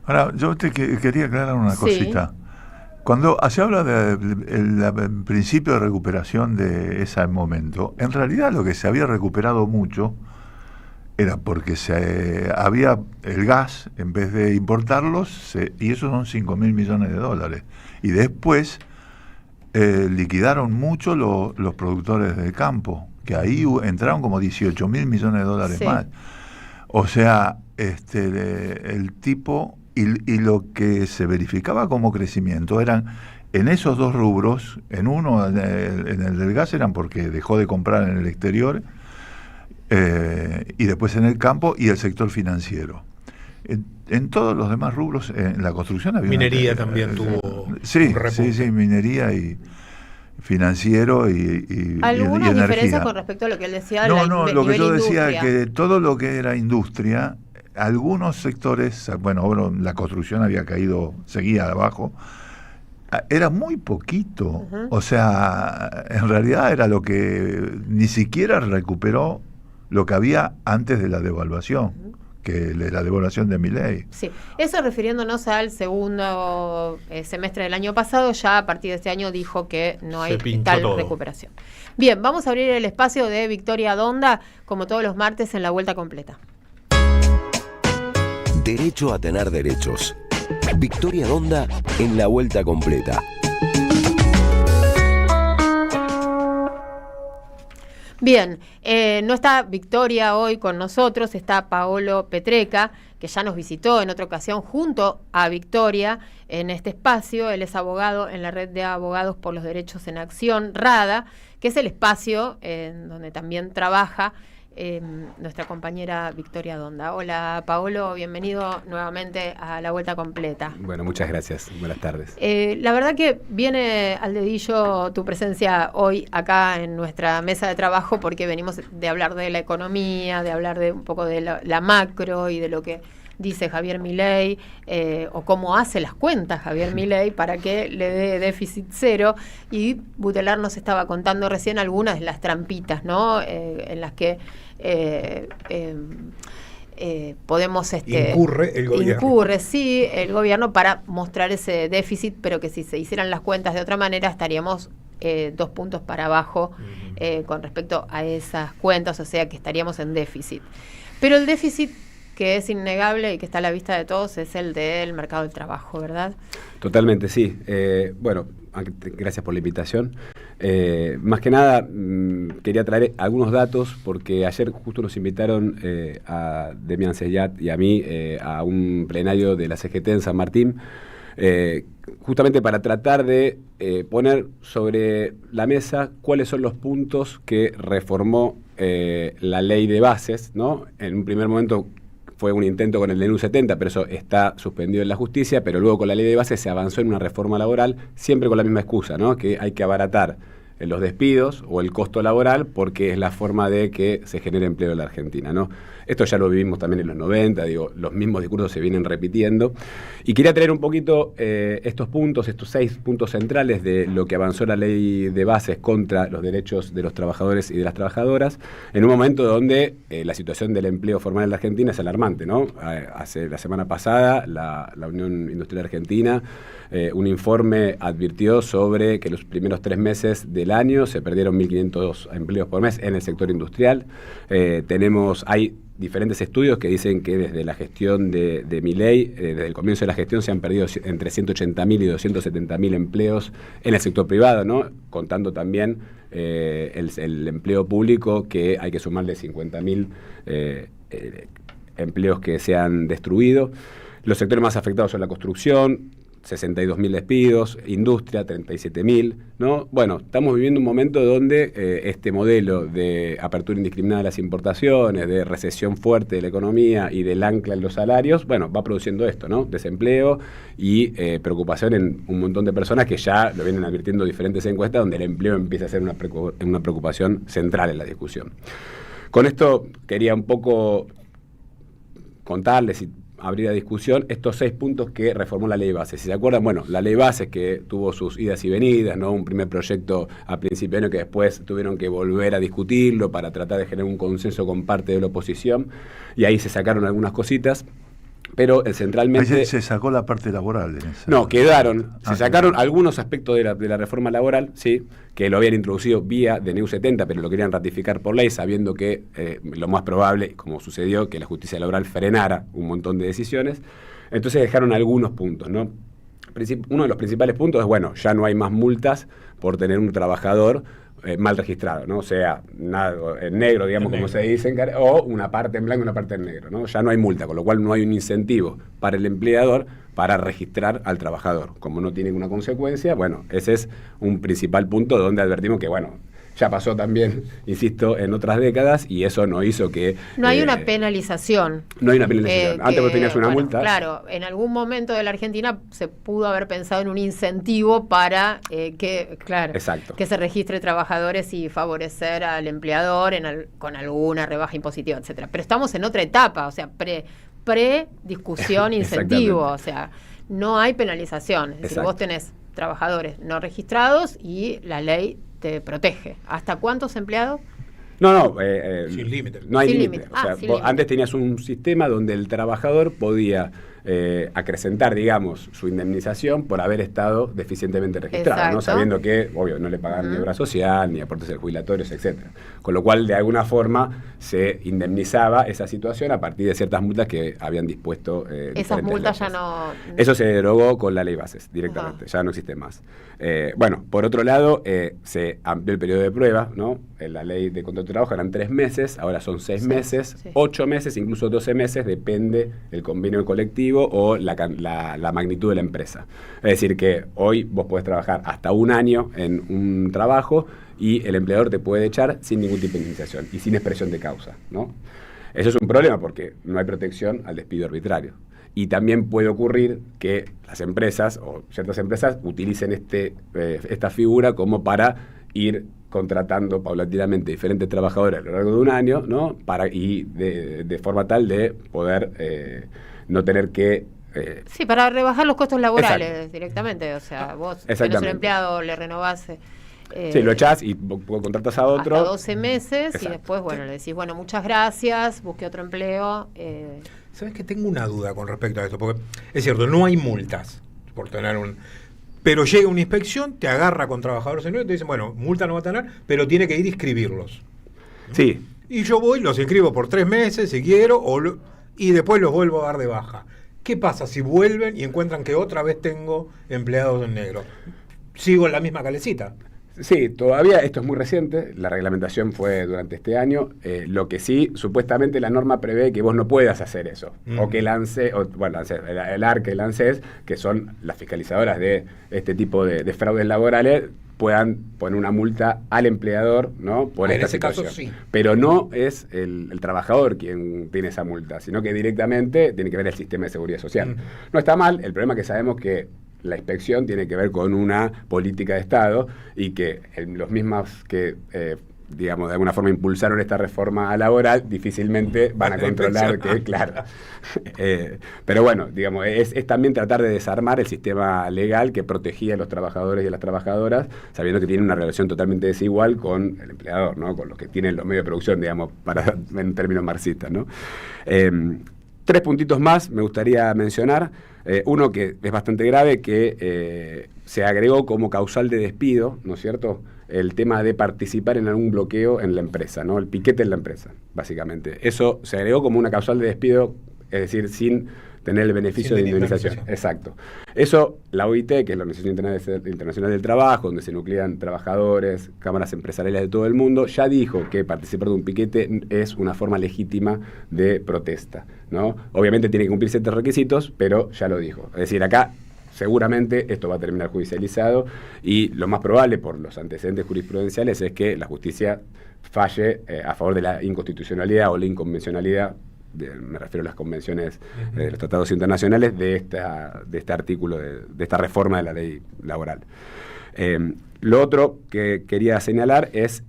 Ahora, yo quería aclarar una cosita. Cuando se habla del principio de recuperación de ese momento, en realidad lo que se había recuperado mucho era porque había el gas, en vez de importarlos, y eso son 5.000 millones de dólares. Y después liquidaron mucho los productores del campo, que ahí entraron como 18.000 millones de dólares más. O sea, el tipo... Y lo que se verificaba como crecimiento eran en esos dos rubros, en uno, en el del gas, eran porque dejó de comprar en el exterior, y después en el campo y el sector financiero. En todos los demás rubros, en la construcción había... Minería también tuvo... Sí, minería y financiero y ¿Alguna energía. diferencia con respecto a lo que él decía? No, lo que yo decía, que todo lo que era industria... Algunos sectores, bueno, la construcción había caído, seguía abajo, era muy poquito. O sea, en realidad era lo que ni siquiera recuperó lo que había antes de la devaluación, que la devaluación de Milei. Sí, eso refiriéndonos al segundo semestre del año pasado, ya a partir de este año dijo que no hay tal recuperación. Bien, vamos a abrir el espacio de Victoria Donda, como todos los martes en La Vuelta Completa. Derecho a tener derechos. Victoria Donda en La Vuelta Completa. Bien, no está Victoria hoy con nosotros, está Paolo Petreca, que ya nos visitó en otra ocasión junto a Victoria en este espacio. Él es abogado en la Red de Abogados por los Derechos en Acción, RADA, que es el espacio en donde también trabaja nuestra compañera Victoria Donda. Hola Paolo, bienvenido nuevamente a La Vuelta Completa. Bueno, muchas gracias, buenas tardes. La verdad que viene al dedillo tu presencia hoy acá en nuestra mesa de trabajo, porque venimos de hablar de la economía, de hablar de un poco de la macro y de lo que dice Javier Milei, o cómo hace las cuentas Javier Milei para que le dé déficit cero. Y Butelar nos estaba contando recién algunas de las trampitas, ¿no? En las que podemos incurre el gobierno. El gobierno para mostrar ese déficit, pero que si se hicieran las cuentas de otra manera estaríamos 2 puntos para abajo con respecto a esas cuentas, o sea que estaríamos en déficit. Pero el déficit que es innegable y que está a la vista de todos es el del mercado del trabajo, ¿verdad? Totalmente, sí. Bueno, gracias por la invitación. Más que nada, quería traer algunos datos, porque ayer justo nos invitaron a Demian Seyat y a mí a un plenario de la CGT en San Martín, justamente para tratar de poner sobre la mesa cuáles son los puntos que reformó la ley de bases, ¿no? En un primer momento fue un intento con el DNU 70, pero eso está suspendido en la justicia, pero luego con la ley de bases se avanzó en una reforma laboral, siempre con la misma excusa, ¿no? Que hay que abaratar los despidos o el costo laboral porque es la forma de que se genere empleo en la Argentina, ¿no? Esto ya lo vivimos también en los 90, digo, los mismos discursos se vienen repitiendo. Y quería traer un poquito estos 6 puntos centrales de lo que avanzó la ley de bases contra los derechos de los trabajadores y de las trabajadoras, en un momento donde la situación del empleo formal en la Argentina es alarmante, ¿no? Hace la semana pasada la Unión Industrial Argentina, un informe advirtió sobre que los primeros 3 meses del año se perdieron 1.500 empleos por mes en el sector industrial. Hay diferentes estudios que dicen que desde la gestión de Milei, desde el comienzo de la gestión, se han perdido entre 180.000 y 270.000 empleos en el sector privado, ¿no? Contando también el empleo público, que hay que sumarle 50.000 empleos que se han destruido. Los sectores más afectados son la construcción, 62.000 despidos, industria, 37.000, ¿no? Bueno, estamos viviendo un momento donde este modelo de apertura indiscriminada de las importaciones, de recesión fuerte de la economía y del ancla en los salarios, bueno, va produciendo esto, ¿no? Desempleo y preocupación en un montón de personas que ya lo vienen advirtiendo diferentes encuestas, donde el empleo empieza a ser una preocupación central en la discusión. Con esto quería un poco contarles y abrir la discusión estos 6 puntos que reformó la ley de bases. Si se acuerdan, bueno, la ley de bases que tuvo sus idas y venidas, ¿no? Un primer proyecto a principio de año que después tuvieron que volver a discutirlo para tratar de generar un consenso con parte de la oposición, y ahí se sacaron algunas cositas. Pero centralmente... Ahí se sacó la parte laboral. No, se sacaron algunos aspectos de la reforma laboral, sí, que lo habían introducido vía DNU 70, pero lo querían ratificar por ley, sabiendo que lo más probable, como sucedió, que la justicia laboral frenara un montón de decisiones. Entonces dejaron algunos puntos, ¿no? Uno de los principales puntos es, bueno, ya no hay más multas por tener un trabajador mal registrado, ¿no? O sea, nada, en negro, digamos, como se dice, o una parte en blanco y una parte en negro, ¿no? Ya no hay multa, con lo cual no hay un incentivo para el empleador para registrar al trabajador. Como no tiene ninguna consecuencia, bueno, ese es un principal punto donde advertimos que, bueno, ya pasó también, insisto, en otras décadas, y eso no hizo que... No hay una penalización. No hay una penalización. Antes vos tenías una multa. Claro, en algún momento de la Argentina se pudo haber pensado en un incentivo para que se registre trabajadores y favorecer al empleador con alguna rebaja impositiva, etcétera. Pero estamos en otra etapa, o sea, pre-discusión, incentivo, o sea, no hay penalización. Es decir, vos tenés trabajadores no registrados y la ley te protege. ¿Hasta cuántos empleados? No, sin límite. No hay límite. O sea, antes tenías un sistema donde el trabajador podía acrecentar, digamos, su indemnización por haber estado deficientemente registrado, Exacto. ¿no? Sabiendo que, obvio, no le pagan ni obra social, ni aportes jubilatorios, etcétera. Con lo cual, de alguna forma, se indemnizaba esa situación a partir de ciertas multas que habían dispuesto. Esas multas ya no... Eso se derogó con la ley Bases directamente, ya no existe más. Bueno, por otro lado, se amplió el periodo de prueba, ¿no? En la ley de contrato de trabajo eran 3 meses, ahora son 6 meses, 8 meses, incluso 12 meses, depende del convenio colectivo o la magnitud de la empresa. Es decir, que hoy vos podés trabajar hasta 1 año en un trabajo y el empleador te puede echar sin ningún tipo de indemnización y sin expresión de causa, ¿no? Eso es un problema porque no hay protección al despido arbitrario. Y también puede ocurrir que las empresas o ciertas empresas utilicen esta figura como para ir contratando paulatinamente diferentes trabajadores a lo largo de 1 año, ¿no? De forma tal de poder no tener que... Sí, para rebajar los costos laborales. Exacto. Directamente. O sea, vos tenés un empleado, le renovás... sí, lo echás y contratas a otro. Hasta 12 meses. Exacto. Y después, bueno, le decís, bueno, muchas gracias, busqué otro empleo. ¿Sabes que tengo una duda con respecto a esto? Porque es cierto, no hay multas por tener un... Pero llega una inspección, te agarra con trabajadores en nuevo y te dicen, bueno, multa no va a tener, pero tiene que ir a inscribirlos. Sí. Y yo voy, los inscribo por 3 meses si quiero, y después los vuelvo a dar de baja. ¿Qué pasa si vuelven y encuentran que otra vez tengo empleados en negro? ¿Sigo en la misma calecita? Sí, todavía esto es muy reciente, la reglamentación fue durante este año, lo que sí, supuestamente la norma prevé que vos no puedas hacer eso, o que el ANSES, el ARC y el ANSES, que son las fiscalizadoras de este tipo de fraudes laborales, puedan poner una multa al empleador, ¿no? Por esta situación. Caso, sí. Pero no es el trabajador quien tiene esa multa, sino que directamente tiene que ver el sistema de seguridad social. No está mal, el problema es que sabemos que la inspección tiene que ver con una política de Estado y que los mismos que, digamos, de alguna forma impulsaron esta reforma laboral difícilmente van a controlar que, claro. Pero bueno, digamos, es también tratar de desarmar el sistema legal que protegía a los trabajadores y a las trabajadoras, sabiendo que tienen una relación totalmente desigual con el empleador, ¿no? Con los que tienen los medios de producción, digamos, en términos marxistas, ¿no? 3 puntitos más me gustaría mencionar. Uno que es bastante grave, que se agregó como causal de despido, ¿no es cierto?, el tema de participar en algún bloqueo en la empresa, ¿no? El piquete en la empresa, básicamente. Eso se agregó como una causal de despido, es decir, sin tener el beneficio de indemnización. Exacto. Eso, la OIT, que es la Organización Internacional del Trabajo, donde se nuclean trabajadores, cámaras empresariales de todo el mundo, ya dijo que participar de un piquete es una forma legítima de protesta, ¿no? Obviamente tiene que cumplir ciertos requisitos, pero ya lo dijo. Es decir, acá seguramente esto va a terminar judicializado y lo más probable, por los antecedentes jurisprudenciales, es que la justicia falle a favor de la inconstitucionalidad o la inconvencionalidad, me refiero a las convenciones de los tratados internacionales, de este artículo, de esta reforma de la ley laboral. Lo otro que quería señalar es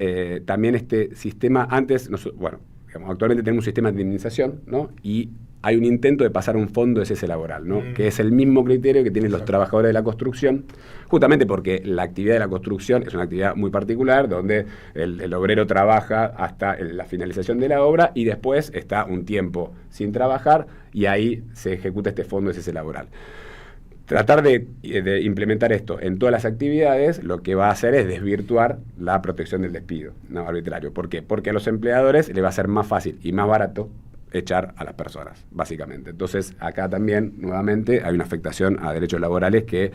también este sistema, actualmente tenemos un sistema de indemnización, ¿no? Y hay un intento de pasar a un fondo de cese laboral, ¿no? Que es el mismo criterio que tienen los trabajadores de la construcción, justamente porque la actividad de la construcción es una actividad muy particular, donde el obrero trabaja hasta la finalización de la obra y después está un tiempo sin trabajar y ahí se ejecuta este fondo de cese laboral. Tratar de implementar esto en todas las actividades, lo que va a hacer es desvirtuar la protección del despido, ¿no? Arbitrario. ¿Por qué? Porque a los empleadores les va a ser más fácil y más barato echar a las personas, básicamente. Entonces, acá también, nuevamente, hay una afectación a derechos laborales que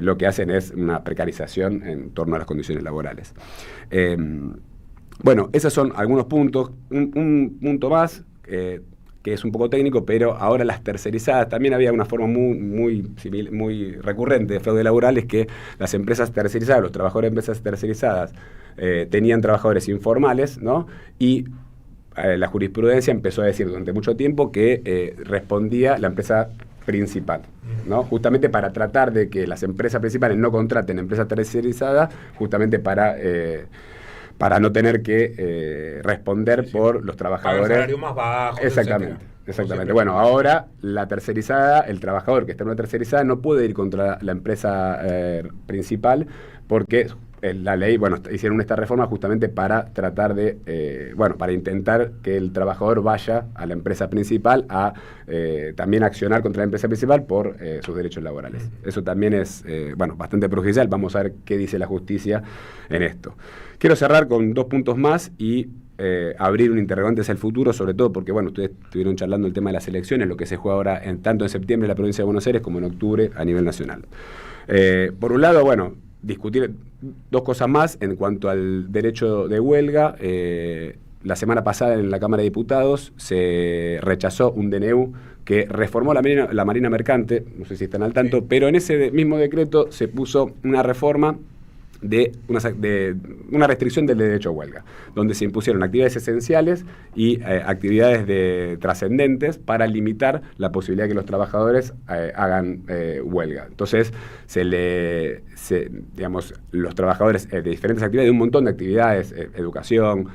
lo que hacen es una precarización en torno a las condiciones laborales. Bueno, esos son algunos puntos. Un punto más, que es un poco técnico, pero ahora las tercerizadas, también había una forma muy recurrente de fraude laboral, es que las empresas tercerizadas, los trabajadores de empresas tercerizadas, tenían trabajadores informales, ¿no? Y la jurisprudencia empezó a decir durante mucho tiempo que respondía la empresa principal, ¿no? Justamente para tratar de que las empresas principales no contraten empresas tercerizadas, justamente para no tener que responder por los trabajadores. Para un salario más bajo. Exactamente. Exactamente. Bueno, ahora la tercerizada, el trabajador que está en una tercerizada no puede ir contra la empresa principal porque la ley, bueno, hicieron esta reforma justamente para tratar de, para intentar que el trabajador vaya a la empresa principal a también accionar contra la empresa principal por sus derechos laborales. Eso también es, bastante perjudicial. Vamos a ver qué dice la justicia en esto. Quiero cerrar con 2 puntos más y abrir un interrogante hacia el futuro, sobre todo porque, ustedes estuvieron charlando el tema de las elecciones, lo que se juega ahora tanto en septiembre en la provincia de Buenos Aires como en octubre a nivel nacional. Por un lado, discutir 2 cosas más en cuanto al derecho de huelga. La semana pasada en la Cámara de Diputados se rechazó un DNU que reformó la Marina Mercante, no sé si están al tanto, pero en ese mismo decreto se puso una reforma de una restricción del derecho a huelga, donde se impusieron actividades esenciales y actividades trascendentes para limitar la posibilidad de que los trabajadores hagan huelga. Entonces, los trabajadores de diferentes actividades, de un montón de actividades, educación,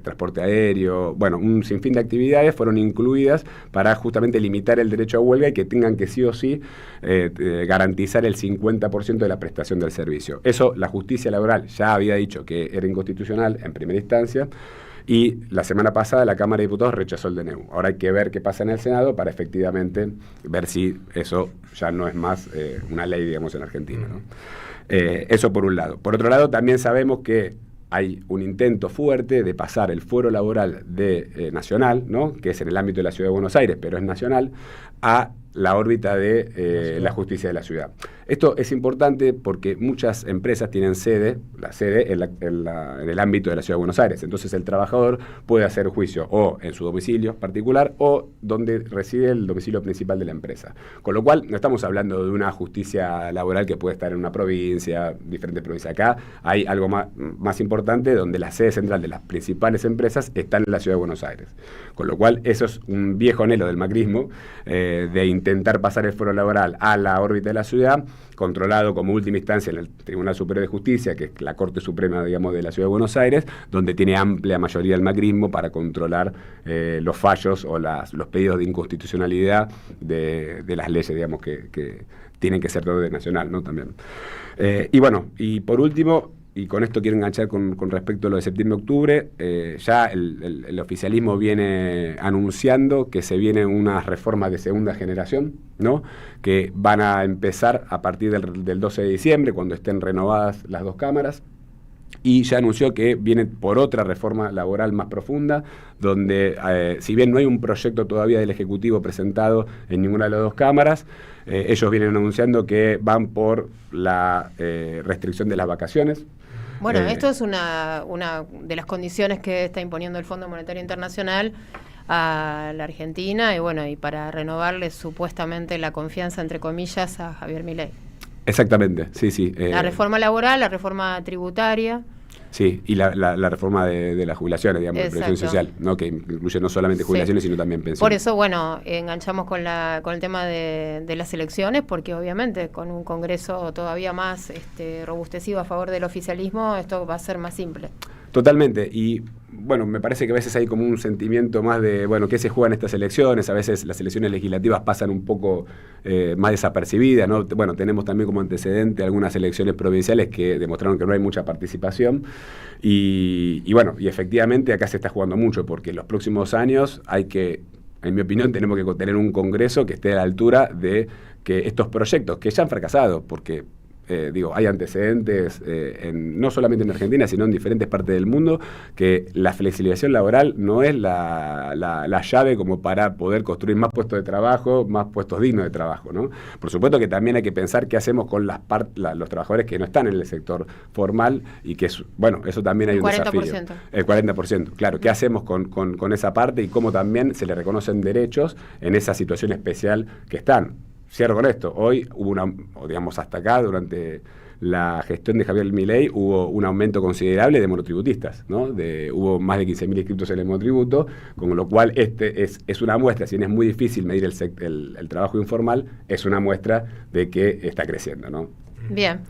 transporte aéreo, un sinfín de actividades fueron incluidas para justamente limitar el derecho a huelga y que tengan que sí o sí garantizar el 50% de la prestación del servicio. Eso la justicia laboral ya había dicho que era inconstitucional en primera instancia y la semana pasada la Cámara de Diputados rechazó el DNU. Ahora hay que ver qué pasa en el Senado para efectivamente ver si eso ya no es más una ley, digamos, en Argentina, ¿no? Eso por un lado. Por otro lado, también sabemos que hay un intento fuerte de pasar el fuero laboral nacional, ¿no?, que es en el ámbito de la Ciudad de Buenos Aires, pero es nacional, a la órbita de la justicia de la ciudad. Esto es importante porque muchas empresas tienen la sede en el ámbito de la Ciudad de Buenos Aires. Entonces el trabajador puede hacer juicio o en su domicilio particular o donde reside el domicilio principal de la empresa. Con lo cual no estamos hablando de una justicia laboral que puede estar en una provincia, diferentes provincias. Acá hay algo más importante, donde la sede central de las principales empresas está en la Ciudad de Buenos Aires. Con lo cual eso es un viejo anhelo del macrismo, de intentar pasar el fuero laboral a la órbita de la ciudad, controlado como última instancia en el Tribunal Superior de Justicia, que es la Corte Suprema, digamos, de la Ciudad de Buenos Aires, donde tiene amplia mayoría el macrismo para controlar los fallos o los pedidos de inconstitucionalidad de las leyes, digamos, que tienen que ser de orden nacional, ¿no?, también. Y por último, y con esto quiero enganchar con respecto a lo de septiembre-octubre, ya el oficialismo viene anunciando que se vienen unas reformas de segunda generación, ¿no?, que van a empezar a partir del 12 de diciembre, cuando estén renovadas las 2 cámaras, y ya anunció que viene por otra reforma laboral más profunda, donde si bien no hay un proyecto todavía del Ejecutivo presentado en ninguna de las 2 cámaras, ellos vienen anunciando que van por la restricción de las vacaciones. Bueno, esto es una de las condiciones que está imponiendo el Fondo Monetario Internacional a la Argentina y para renovarle supuestamente la confianza, entre comillas, a Javier Milei. Exactamente, sí. La reforma laboral, la reforma tributaria. Sí, y la reforma de las jubilaciones, digamos, de previsión social, ¿no?, que incluye no solamente jubilaciones, sino también pensiones. Por eso, enganchamos con el tema de las elecciones, porque obviamente con un Congreso todavía más robustecido a favor del oficialismo, esto va a ser más simple. Totalmente, y me parece que a veces hay como un sentimiento más de, ¿qué se juega en estas elecciones? A veces las elecciones legislativas pasan un poco más desapercibidas, ¿no? Tenemos también como antecedente algunas elecciones provinciales que demostraron que no hay mucha participación, y efectivamente acá se está jugando mucho, porque en los próximos años en mi opinión, tenemos que tener un Congreso que esté a la altura de que estos proyectos, que ya han fracasado, porque hay antecedentes no solamente en Argentina, sino en diferentes partes del mundo, que la flexibilización laboral no es la llave como para poder construir más puestos de trabajo, más puestos dignos de trabajo, ¿no? Por supuesto que también hay que pensar qué hacemos con los trabajadores que no están en el sector formal, y que eso también hay un 40%. Desafío. El 40%, claro. ¿Qué hacemos con esa parte y cómo también se le reconocen derechos en esa situación especial que están? Cierro con esto. Hoy hubo hasta acá, durante la gestión de Javier Milei, hubo un aumento considerable de monotributistas, ¿no? Hubo más de 15.000 inscritos en el monotributo, con lo cual es una muestra, si bien es muy difícil medir el trabajo informal, es una muestra de que está creciendo, ¿no? Bien.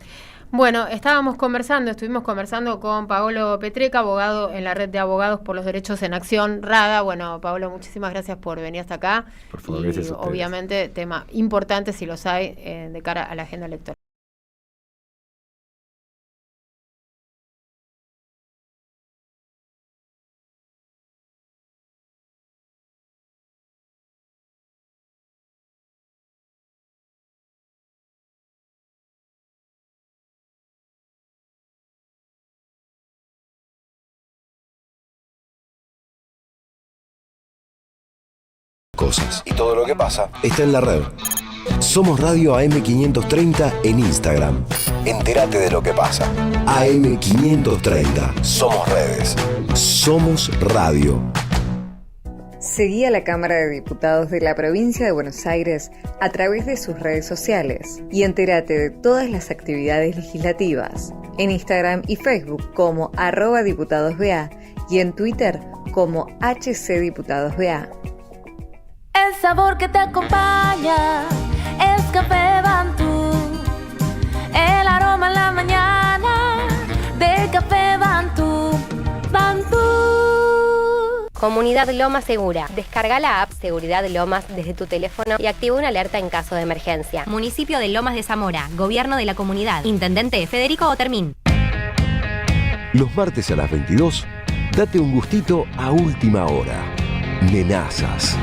Bueno, estuvimos conversando con Paolo Petreca, abogado en la Red de Abogados por los Derechos en Acción, RADA. Bueno, Paolo, muchísimas gracias por venir hasta acá. Por favor, gracias a ustedes. Obviamente, tema importante, si los hay, de cara a la agenda electoral. cosas. Y todo lo que pasa está en la red. Somos Radio AM530 en Instagram. Entérate de lo que pasa. AM530. Somos redes. Somos radio. Seguí a la Cámara de Diputados de la Provincia de Buenos Aires a través de sus redes sociales y entérate de todas las actividades legislativas en Instagram y Facebook como @diputadosBA y en Twitter como HCDiputadosBA. El sabor que te acompaña es Café Bantú. El aroma en la mañana de Café Bantú. Bantú. Comunidad Lomas Segura. Descarga la app Seguridad Lomas desde tu teléfono y activa una alerta en caso de emergencia. Municipio de Lomas de Zamora. Gobierno de la comunidad. Intendente Federico Otermín. Los martes a las 22, date un gustito a última hora. Nenazas.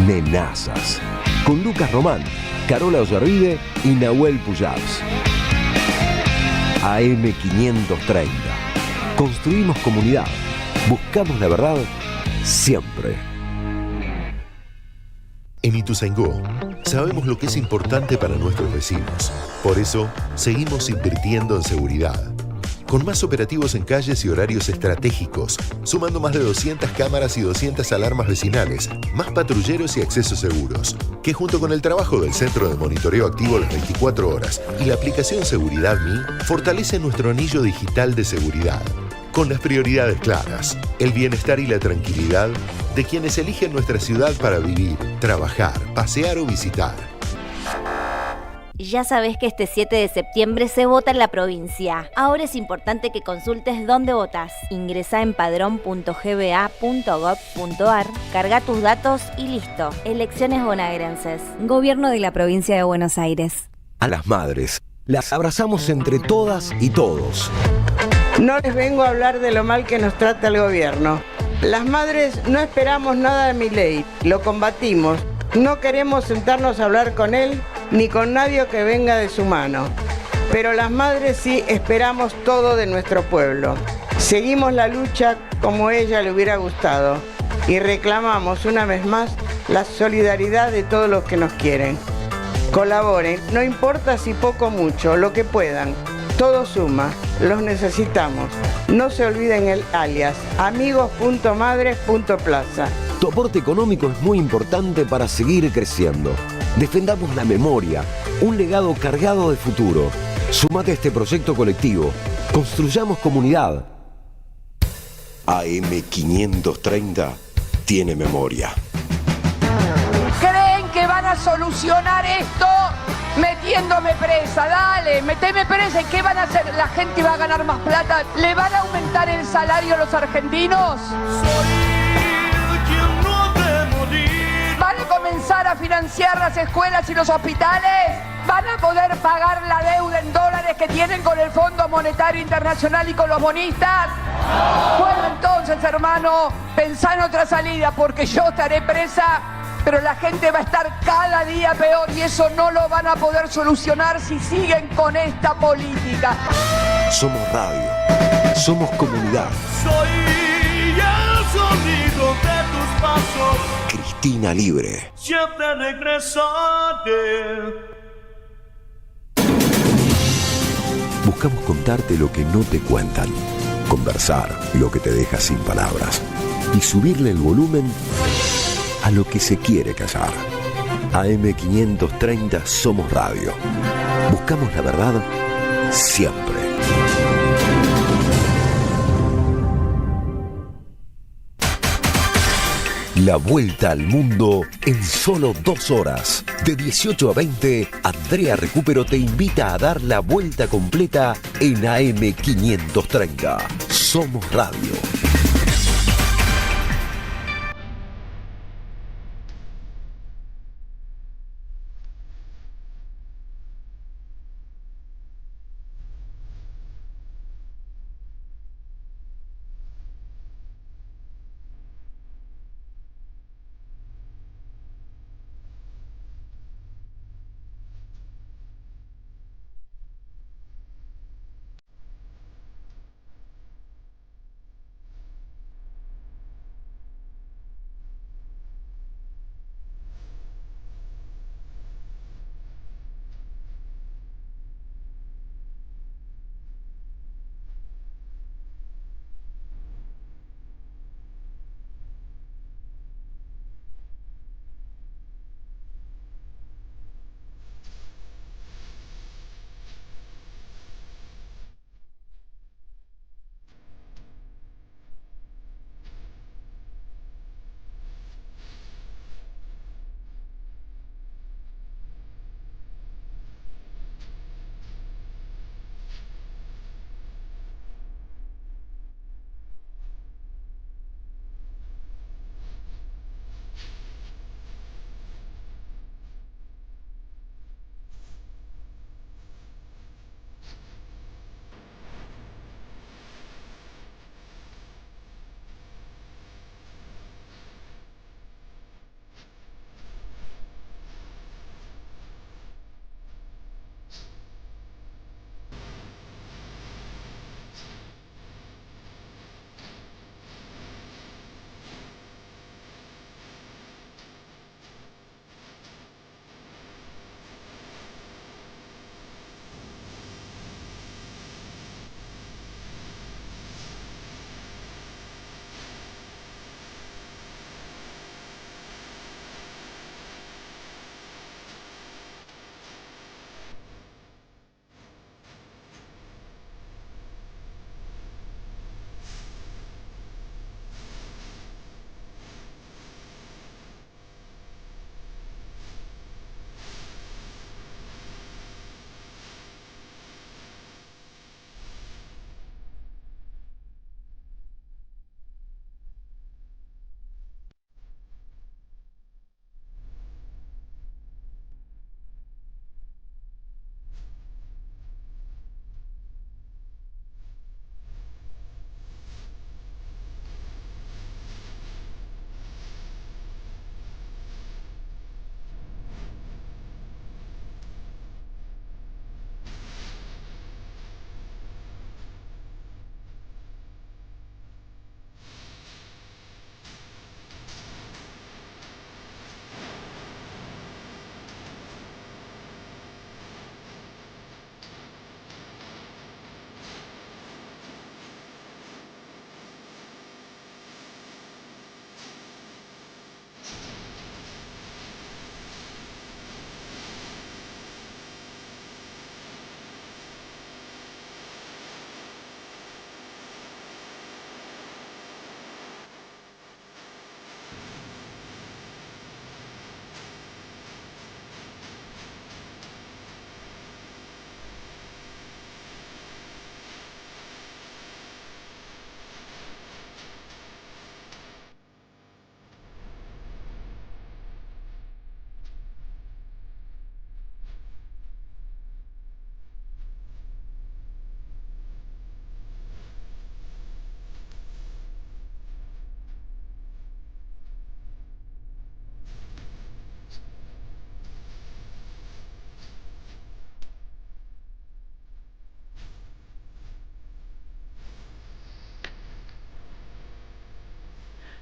Nenazas. Con Lucas Román, Carola Ollarvide y Nahuel Pujals. AM530. Construimos comunidad. Buscamos la verdad siempre. En Ituzaingó sabemos lo que es importante para nuestros vecinos. Por eso, seguimos invirtiendo en seguridad. Con más operativos en calles y horarios estratégicos, sumando más de 200 cámaras y 200 alarmas vecinales, más patrulleros y accesos seguros, que junto con el trabajo del Centro de Monitoreo Activo las 24 horas y la aplicación Seguridad Mi, fortalece nuestro anillo digital de seguridad. Con las prioridades claras, el bienestar y la tranquilidad de quienes eligen nuestra ciudad para vivir, trabajar, pasear o visitar. Ya sabés que este 7 de septiembre se vota en la provincia. Ahora es importante que consultes dónde votas. Ingresá en padrón.gba.gov.ar, carga tus datos y listo. Elecciones bonaerenses. Gobierno de la Provincia de Buenos Aires. A las madres, las abrazamos entre todas y todos. No les vengo a hablar de lo mal que nos trata el gobierno. Las madres no esperamos nada de Milei, lo combatimos. No queremos sentarnos a hablar con él ni con nadie que venga de su mano. Pero las madres sí esperamos todo de nuestro pueblo. Seguimos la lucha como a ella le hubiera gustado y reclamamos una vez más la solidaridad de todos los que nos quieren. Colaboren, no importa si poco o mucho, lo que puedan. Todo suma, los necesitamos. No se olviden el alias, amigos.madres.plaza. Tu aporte económico es muy importante para seguir creciendo. Defendamos la memoria, un legado cargado de futuro. Súmate a este proyecto colectivo. Construyamos comunidad. AM530 tiene memoria. ¿Creen que van a solucionar esto metiéndome presa? Dale, meteme presa. ¿Y qué van a hacer? ¿La gente va a ganar más plata? ¿Le van a aumentar el salario a los argentinos? ¿Van a comenzar a financiar las escuelas y los hospitales? ¿Van a poder pagar la deuda en dólares que tienen con el Fondo Monetario Internacional y con los bonistas? Bueno, entonces, hermano, pensá en otra salida, porque yo estaré presa, pero la gente va a estar cada día peor y eso no lo van a poder solucionar si siguen con esta política. Somos radio. Somos comunidad. Soy el sonido de tus pasos. Cristina Libre. Siempre regresaré. Buscamos contarte lo que no te cuentan, conversar lo que te deja sin palabras y subirle el volumen a lo que se quiere callar. AM530 Somos Radio. Buscamos la verdad siempre. La vuelta al mundo en solo 2 horas. De 18 a 20, Andrea Recupero te invita a dar la vuelta completa en AM530. Somos Radio.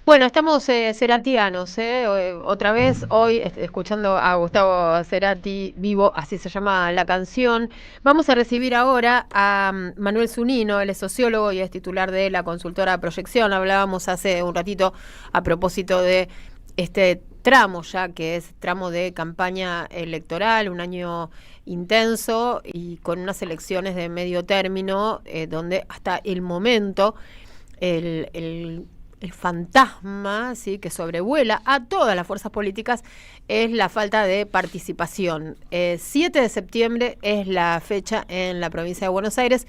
Bueno, estamos ceratianos, otra vez hoy escuchando a Gustavo Cerati vivo, así se llama la canción. Vamos a recibir ahora a Manuel Zunino, él es sociólogo y es titular de la consultora Proyección. Hablábamos hace un ratito a propósito de este tramo ya, que es tramo de campaña electoral, un año intenso y con unas elecciones de medio término, donde hasta el momento el fantasma, ¿sí?, que sobrevuela a todas las fuerzas políticas es la falta de participación. 7 de septiembre es la fecha en la provincia de Buenos Aires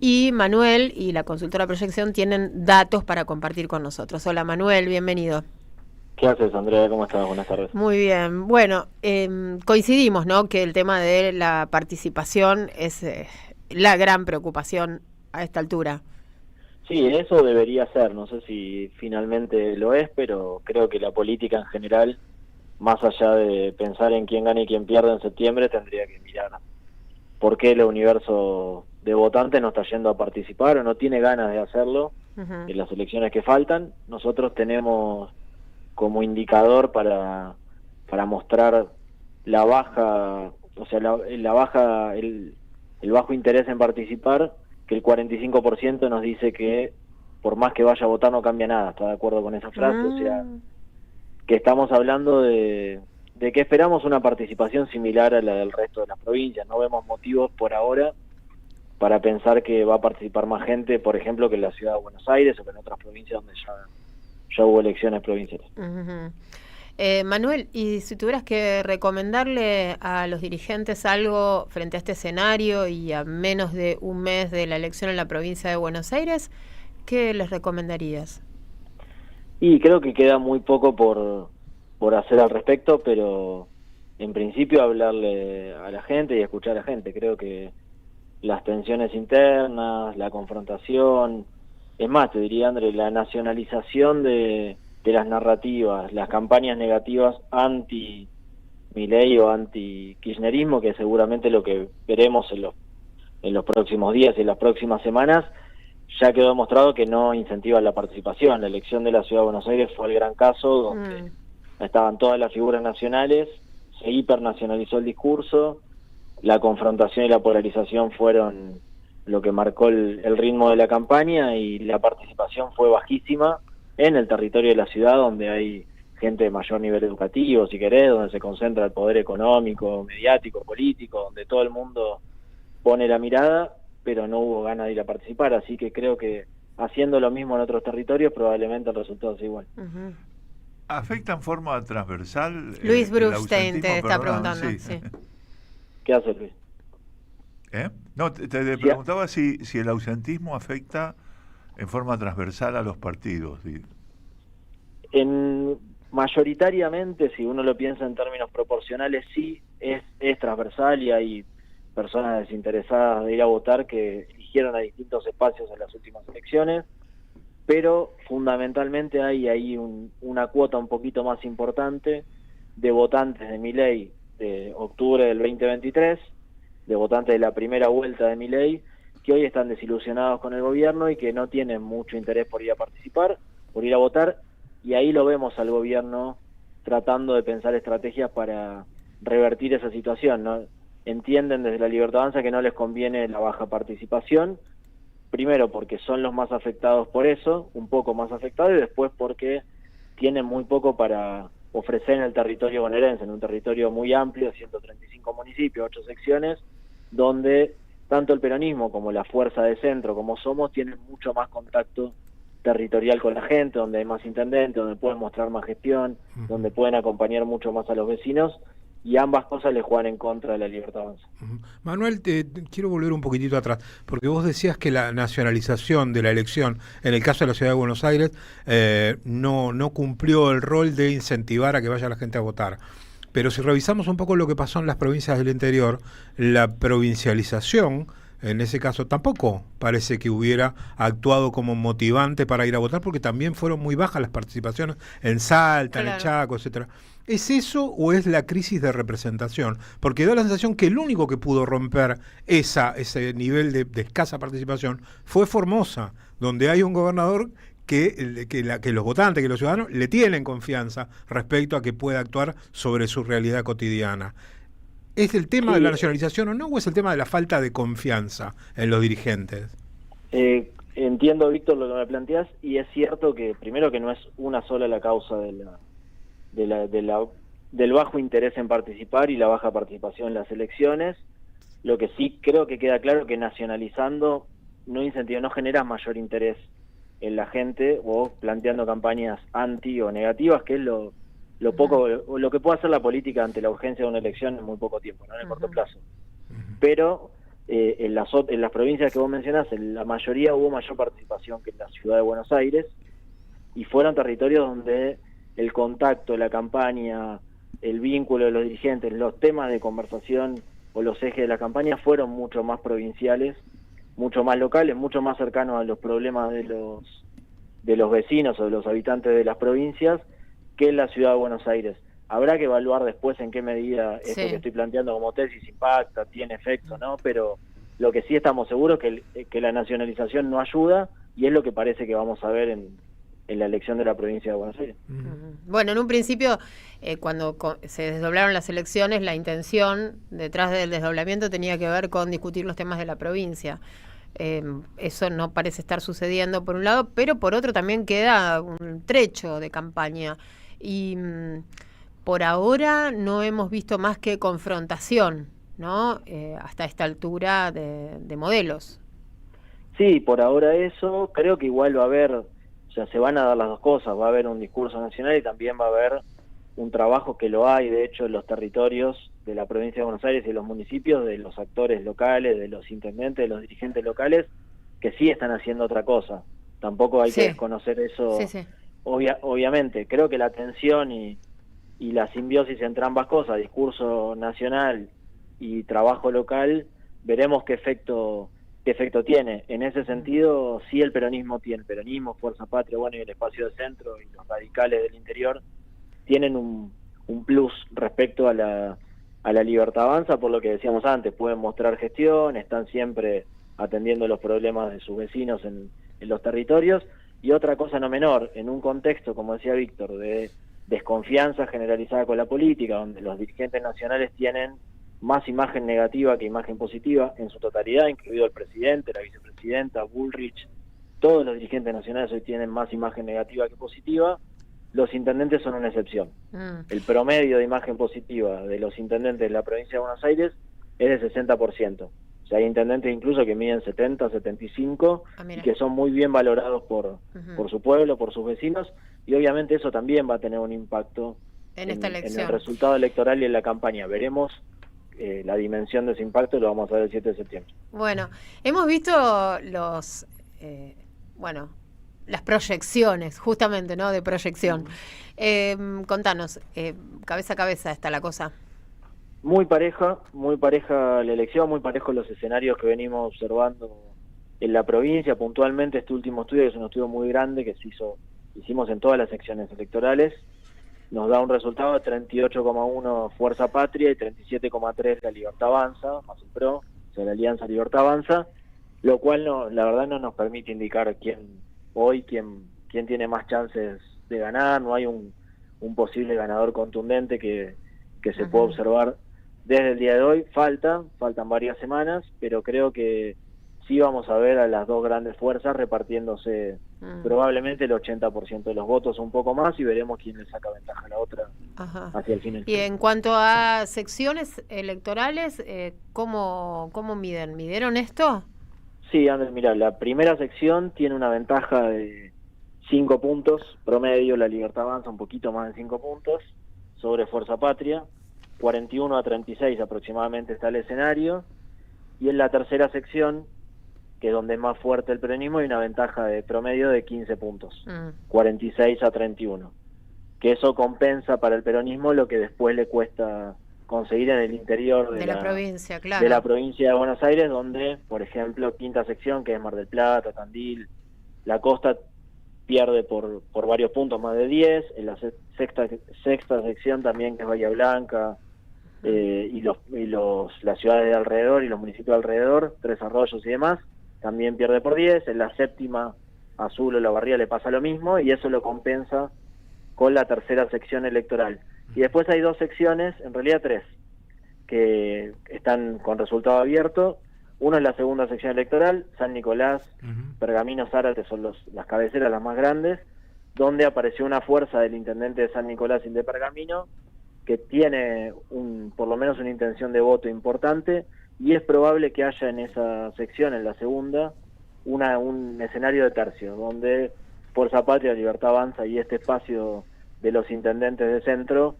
y Manuel y la consultora Proyección tienen datos para compartir con nosotros. Hola Manuel, bienvenido. ¿Qué haces, Andrea? ¿Cómo estás? Buenas tardes. Muy bien. Bueno, coincidimos, ¿no?, que el tema de la participación es la gran preocupación a esta altura. Sí, eso debería ser, no sé si finalmente lo es, pero creo que la política en general, más allá de pensar en quién gana y quién pierde en septiembre, tendría que mirar por qué el universo de votantes no está yendo a participar o no tiene ganas de hacerlo en las elecciones que faltan. Nosotros tenemos como indicador para mostrar la baja, o sea, el bajo interés en participar, que el 45% nos dice que por más que vaya a votar no cambia nada. ¿Está de acuerdo con esa frase? O sea, que estamos hablando de que esperamos una participación similar a la del resto de las provincias. No vemos motivos por ahora para pensar que va a participar más gente, por ejemplo, que en la ciudad de Buenos Aires o que en otras provincias donde ya hubo elecciones provinciales. Manuel, y si tuvieras que recomendarle a los dirigentes algo frente a este escenario y a menos de un mes de la elección en la provincia de Buenos Aires, ¿qué les recomendarías? Y creo que queda muy poco por hacer al respecto, pero en principio hablarle a la gente y escuchar a la gente. Creo que las tensiones internas, la confrontación, es más, te diría, André, la nacionalización de las narrativas, las campañas negativas anti-Milei o anti-kirchnerismo, que seguramente lo que veremos en los próximos días y en las próximas semanas, ya quedó demostrado que no incentiva la participación. La elección de la Ciudad de Buenos Aires fue el gran caso, donde estaban todas las figuras nacionales, se hipernacionalizó el discurso, la confrontación y la polarización fueron lo que marcó el ritmo de la campaña, y la participación fue bajísima en el territorio de la ciudad, donde hay gente de mayor nivel educativo, si querés, donde se concentra el poder económico, mediático, político, donde todo el mundo pone la mirada, pero no hubo ganas de ir a participar. Así que creo que haciendo lo mismo en otros territorios probablemente el resultado sea igual. ¿Afecta en forma transversal? Luis Brustein te está preguntando. Sí. ¿Qué hace Luis? No, te preguntaba si el ausentismo afecta en forma transversal a los partidos. Mayoritariamente, si uno lo piensa en términos proporcionales, sí, es transversal, y hay personas desinteresadas de ir a votar que eligieron a distintos espacios en las últimas elecciones, pero fundamentalmente hay ahí una cuota un poquito más importante de votantes de Milei de octubre del 2023, de votantes de la primera vuelta de Milei, que hoy están desilusionados con el gobierno y que no tienen mucho interés por ir a participar, por ir a votar, y ahí lo vemos al gobierno tratando de pensar estrategias para revertir esa situación, ¿no? Entienden desde la Libertad Avanza que no les conviene la baja participación, primero porque son los más afectados por eso, un poco más afectados, y después porque tienen muy poco para ofrecer en el territorio bonaerense, en un territorio muy amplio, 135 municipios, 8 secciones, donde tanto el peronismo como la fuerza de centro, como Somos, tienen mucho más contacto territorial con la gente, donde hay más intendentes, donde pueden mostrar más gestión, donde pueden acompañar mucho más a los vecinos, y ambas cosas le juegan en contra de la Libertad Avanza. Manuel, te quiero volver un poquitito atrás, porque vos decías que la nacionalización de la elección, en el caso de la Ciudad de Buenos Aires, no cumplió el rol de incentivar a que vaya la gente a votar. Pero si revisamos un poco lo que pasó en las provincias del interior, la provincialización, en ese caso, tampoco parece que hubiera actuado como motivante para ir a votar, porque también fueron muy bajas las participaciones en Salta, en el Chaco, etcétera. ¿Es eso o es la crisis de representación? Porque da la sensación que el único que pudo romper ese nivel de escasa participación fue Formosa, donde hay un gobernador que los votantes, que los ciudadanos le tienen confianza respecto a que pueda actuar sobre su realidad cotidiana. ¿Es el tema de la nacionalización o no, o es el tema de la falta de confianza en los dirigentes? Entiendo, Víctor, lo que me planteas, y es cierto que primero que no es una sola la causa del bajo interés en participar y la baja participación en las elecciones. Lo que sí creo que queda claro que nacionalizando no genera mayor interés en la gente, o planteando campañas anti o negativas, que es lo que puede hacer la política ante la urgencia de una elección en muy poco tiempo, no en el corto plazo. Pero en las provincias que vos mencionás, en la mayoría hubo mayor participación que en la ciudad de Buenos Aires, y fueron territorios donde el contacto, la campaña, el vínculo de los dirigentes, los temas de conversación o los ejes de la campaña fueron mucho más provinciales, mucho más locales, mucho más cercanos a los problemas de los vecinos o de los habitantes de las provincias que en la ciudad de Buenos Aires. Habrá que evaluar después en qué medida esto que estoy planteando como tesis impacta, tiene efecto, ¿no? Pero lo que sí estamos seguros es que la nacionalización no ayuda, y es lo que parece que vamos a ver en la elección de la provincia de Buenos Aires. Bueno, en un principio, cuando se desdoblaron las elecciones, la intención detrás del desdoblamiento tenía que ver con discutir los temas de la provincia. Eso no parece estar sucediendo por un lado, pero por otro también queda un trecho de campaña, y por ahora no hemos visto más que confrontación, ¿no? Hasta esta altura de modelos. Sí, por ahora eso. Creo que igual va a haber, o sea, se van a dar las dos cosas, va a haber un discurso nacional y también va a haber un trabajo, que lo hay de hecho en los territorios de la provincia de Buenos Aires y los municipios, de los actores locales, de los intendentes, de los dirigentes locales, que sí están haciendo otra cosa. Tampoco hay que desconocer eso. Obviamente, creo que la tensión y la simbiosis entre ambas cosas, discurso nacional y trabajo local, veremos qué efecto tiene. En ese sentido, sí, el peronismo, Fuerza Patria, bueno, y el espacio de centro y los radicales del interior tienen un plus respecto a la Libertad Avanza, por lo que decíamos antes, pueden mostrar gestión, están siempre atendiendo los problemas de sus vecinos en los territorios. Y otra cosa no menor, en un contexto, como decía Víctor, de desconfianza generalizada con la política, donde los dirigentes nacionales tienen más imagen negativa que imagen positiva en su totalidad, incluido el presidente, la vicepresidenta, Bullrich, todos los dirigentes nacionales hoy tienen más imagen negativa que positiva. Los intendentes son una excepción. El promedio de imagen positiva de los intendentes de la provincia de Buenos Aires es de 60%. O sea, hay intendentes incluso que miden 70, 75, y que son muy bien valorados por su pueblo, por sus vecinos, y obviamente eso también va a tener un impacto en esta elección, en el resultado electoral y en la campaña. Veremos la dimensión de ese impacto, lo vamos a ver el 7 de septiembre. Bueno, hemos visto las proyecciones, justamente, ¿no? De proyección. Contanos, cabeza a cabeza está la cosa. Muy pareja la elección, muy parejos los escenarios que venimos observando en la provincia. Puntualmente este último estudio, que es un estudio muy grande que hicimos en todas las secciones electorales, nos da un resultado de 38,1 Fuerza Patria y 37,3 la Libertad Avanza, más el PRO, o sea, la Alianza Libertad Avanza, lo cual la verdad no nos permite indicar quién tiene más chances de ganar. No hay un posible ganador contundente que se pueda observar desde el día de hoy. Faltan varias semanas, pero creo que sí vamos a ver a las dos grandes fuerzas repartiéndose probablemente el 80% de los votos, un poco más, y veremos quién le saca ventaja a la otra hacia el final. Y en cuanto a secciones electorales, ¿cómo miden? ¿Midieron esto? Sí, Andrés, mira, la primera sección tiene una ventaja de 5 puntos promedio, la Libertad Avanza un poquito más de 5 puntos sobre Fuerza Patria, 41 a 36 aproximadamente está el escenario, y en la tercera sección, que es donde es más fuerte el peronismo, hay una ventaja de promedio de 15 puntos, 46 a 31, que eso compensa para el peronismo lo que después le cuesta conseguir en el interior de la provincia, claro, de la provincia de Buenos Aires, donde, por ejemplo, quinta sección, que es Mar del Plata, Tandil, la costa, pierde por varios puntos, más de 10, en la sexta sección también, que es Bahía Blanca, y las ciudades de alrededor y los municipios de alrededor, Tres Arroyos y demás, también pierde por 10, en la séptima Azul o La Barría le pasa lo mismo, y eso lo compensa con la tercera sección electoral. Y después hay 2 secciones, en realidad 3, que están con resultado abierto. Uno es la segunda sección electoral, San Nicolás, Pergamino, Zárate son las cabeceras las más grandes, donde apareció una fuerza del intendente de San Nicolás y de Pergamino, que tiene por lo menos una intención de voto importante, y es probable que haya en esa sección, en la segunda, un escenario de tercio, donde Fuerza Patria, Libertad Avanza y este espacio de los intendentes de centro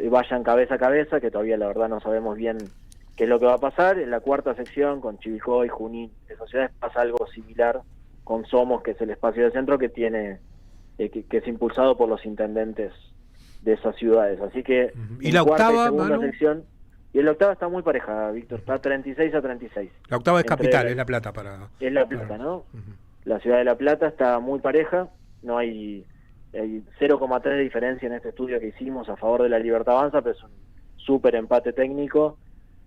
vayan cabeza a cabeza, que todavía la verdad no sabemos bien qué es lo que va a pasar. En la cuarta sección, con Chivilcoy, Junín, de Sociedades, pasa algo similar con Somos, que es el espacio de centro que tiene que es impulsado por los intendentes de esas ciudades. Así que ¿Y la octava, segunda Manu? sección, y la octava está muy pareja, Víctor, está 36-36. La octava es Entre capital, es La Plata para... Es La Plata, ¿no? La ciudad de La Plata está muy pareja, no hay 0,3 de diferencia en este estudio que hicimos a favor de la Libertad Avanza, pero es un súper empate técnico,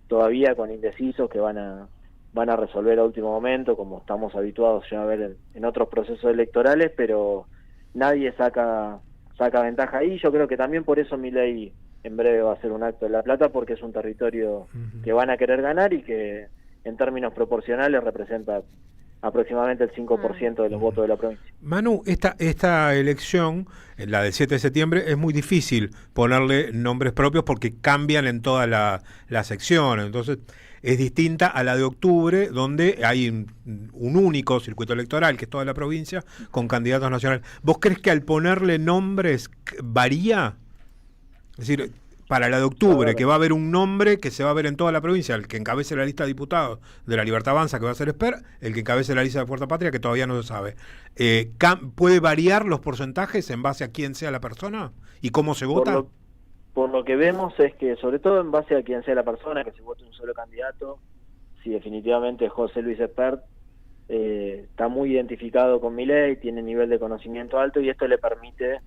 todavía con indecisos que van a resolver a último momento, como estamos habituados ya a ver en otros procesos electorales, pero nadie saca ventaja ahí. Yo creo que también por eso Milei en breve va a hacer un acto en La Plata, porque es un territorio que van a querer ganar y que en términos proporcionales representa aproximadamente el 5% de los votos de la provincia. Manu, esta elección, la del 7 de septiembre, es muy difícil ponerle nombres propios porque cambian en toda la sección. Entonces, es distinta a la de octubre, donde hay un único circuito electoral, que es toda la provincia, con candidatos nacionales. ¿Vos crees que al ponerle nombres varía? Es decir, para la de octubre, que va a haber un nombre que se va a ver en toda la provincia, el que encabece la lista de diputados de la Libertad Avanza, que va a ser Esper, el que encabece la lista de Fuerza Patria, que todavía no se sabe. ¿Puede variar los porcentajes en base a quién sea la persona y cómo se vota? Por lo que vemos es que, sobre todo en base a quién sea la persona, que se vote un solo candidato, si definitivamente José Luis Espert está muy identificado con Milei, tiene nivel de conocimiento alto, y esto le permite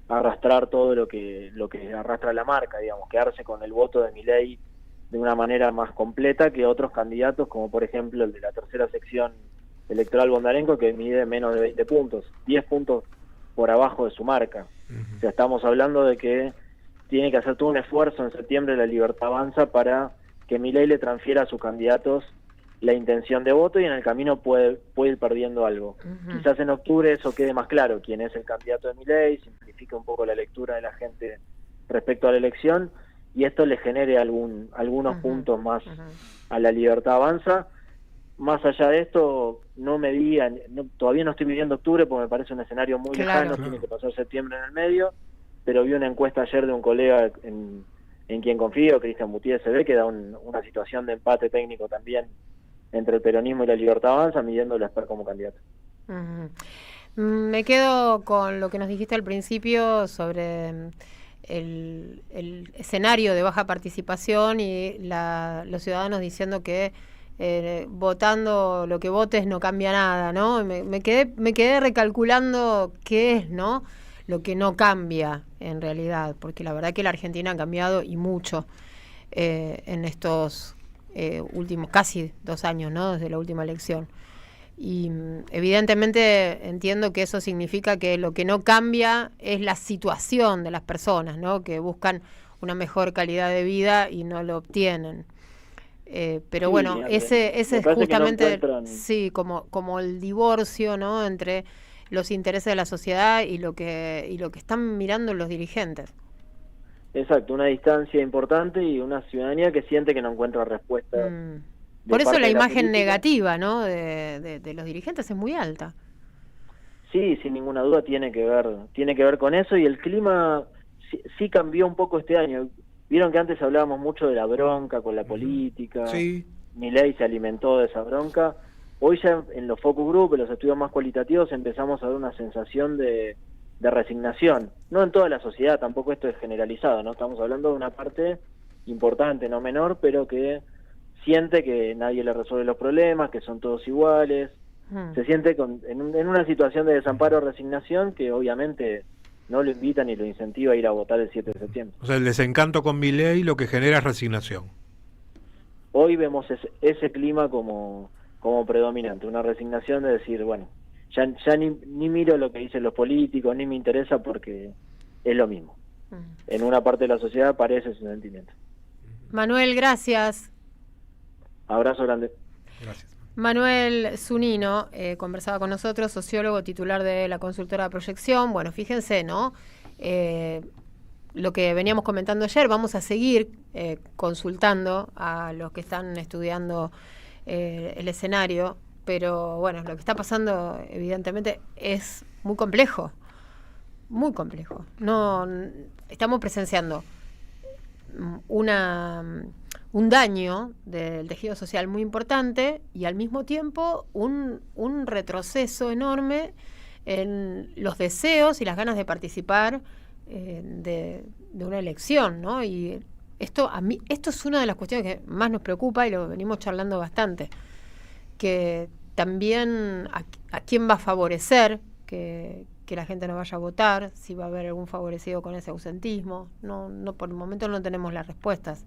arrastrar todo lo que arrastra la marca, digamos, quedarse con el voto de Milei de una manera más completa que otros candidatos, como por ejemplo el de la tercera sección electoral Bondarenko, que mide menos de 20 puntos, 10 puntos por abajo de su marca. O sea, estamos hablando de que tiene que hacer todo un esfuerzo en septiembre la Libertad Avanza para que Milei le transfiera a sus candidatos la intención de voto, y en el camino puede ir perdiendo algo. Quizás en octubre eso quede más claro, quién es el candidato de Milei, simplifica un poco la lectura de la gente respecto a la elección, y esto le genere algunos puntos más a la Libertad Avanza. Más allá de esto, todavía no estoy viviendo octubre porque me parece un escenario muy lejano, tiene que pasar septiembre en el medio, pero vi una encuesta ayer de un colega en quien confío, Cristian Butier, se ve que da una situación de empate técnico también entre el peronismo y la Libertad Avanza, midiendo a Esper como candidato. Me quedo con lo que nos dijiste al principio sobre el escenario de baja participación y los ciudadanos diciendo que votando lo que votes no cambia nada, ¿no? Me quedé recalculando qué es, ¿no?, lo que no cambia en realidad, porque la verdad que la Argentina ha cambiado y mucho en estos últimos casi 2 años, ¿no?, desde la última elección. Y evidentemente entiendo que eso significa que lo que no cambia es la situación de las personas, ¿no?, que buscan una mejor calidad de vida y no lo obtienen. Pero sí, bueno, ese es justamente como el divorcio, ¿no?, entre los intereses de la sociedad y lo que están mirando los dirigentes. Exacto, una distancia importante y una ciudadanía que siente que no encuentra respuesta. Por eso la imagen negativa, ¿no?, de los dirigentes es muy alta. Sí, sin ninguna duda tiene que ver con eso, y el clima sí cambió un poco este año. Vieron que antes hablábamos mucho de la bronca con la política, Milei se alimentó de esa bronca. Hoy ya en los focus group, en los estudios más cualitativos, empezamos a ver una sensación de resignación. No en toda la sociedad, tampoco esto es generalizado, ¿no? Estamos hablando de una parte importante, no menor, pero que siente que nadie le resuelve los problemas, que son todos iguales. Se siente en una situación de desamparo o resignación que obviamente no lo invita ni lo incentiva a ir a votar el 7 de septiembre. O sea, el desencanto con Milei lo que genera es resignación. Hoy vemos ese clima como predominante, una resignación de decir, bueno, ya ni miro lo que dicen los políticos, ni me interesa porque es lo mismo. En una parte de la sociedad parece ese sentimiento. Manuel, gracias. Abrazo grande. Gracias. Manuel Zunino conversaba con nosotros, sociólogo titular de la consultora Proyección. Bueno, fíjense, ¿no? Lo que veníamos comentando ayer, vamos a seguir consultando a los que están estudiando el escenario, pero bueno, lo que está pasando evidentemente es muy complejo, muy complejo. No, estamos presenciando un daño del tejido social muy importante y al mismo tiempo un retroceso enorme en los deseos y las ganas de participar de una elección, ¿no? Y esto es una de las cuestiones que más nos preocupa y lo venimos charlando bastante, que también a quién va a favorecer que la gente no vaya a votar, si va a haber algún favorecido con ese ausentismo. No, por el momento no tenemos las respuestas.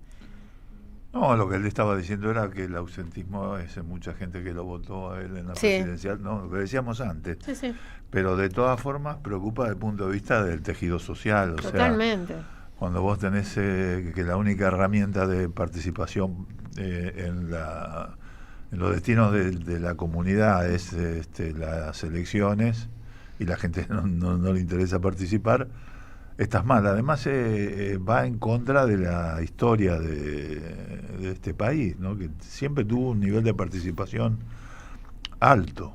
No, lo que él estaba diciendo era que el ausentismo es mucha gente que lo votó a él en la presidencial, no, lo que decíamos antes. Sí. Pero de todas formas preocupa desde el punto de vista del tejido social. Totalmente. O sea, cuando vos tenés que la única herramienta de participación en los destinos de la comunidad es las elecciones y la gente no le interesa participar, estás mal. Además va en contra de la historia de este país, ¿no? Que siempre tuvo un nivel de participación alto,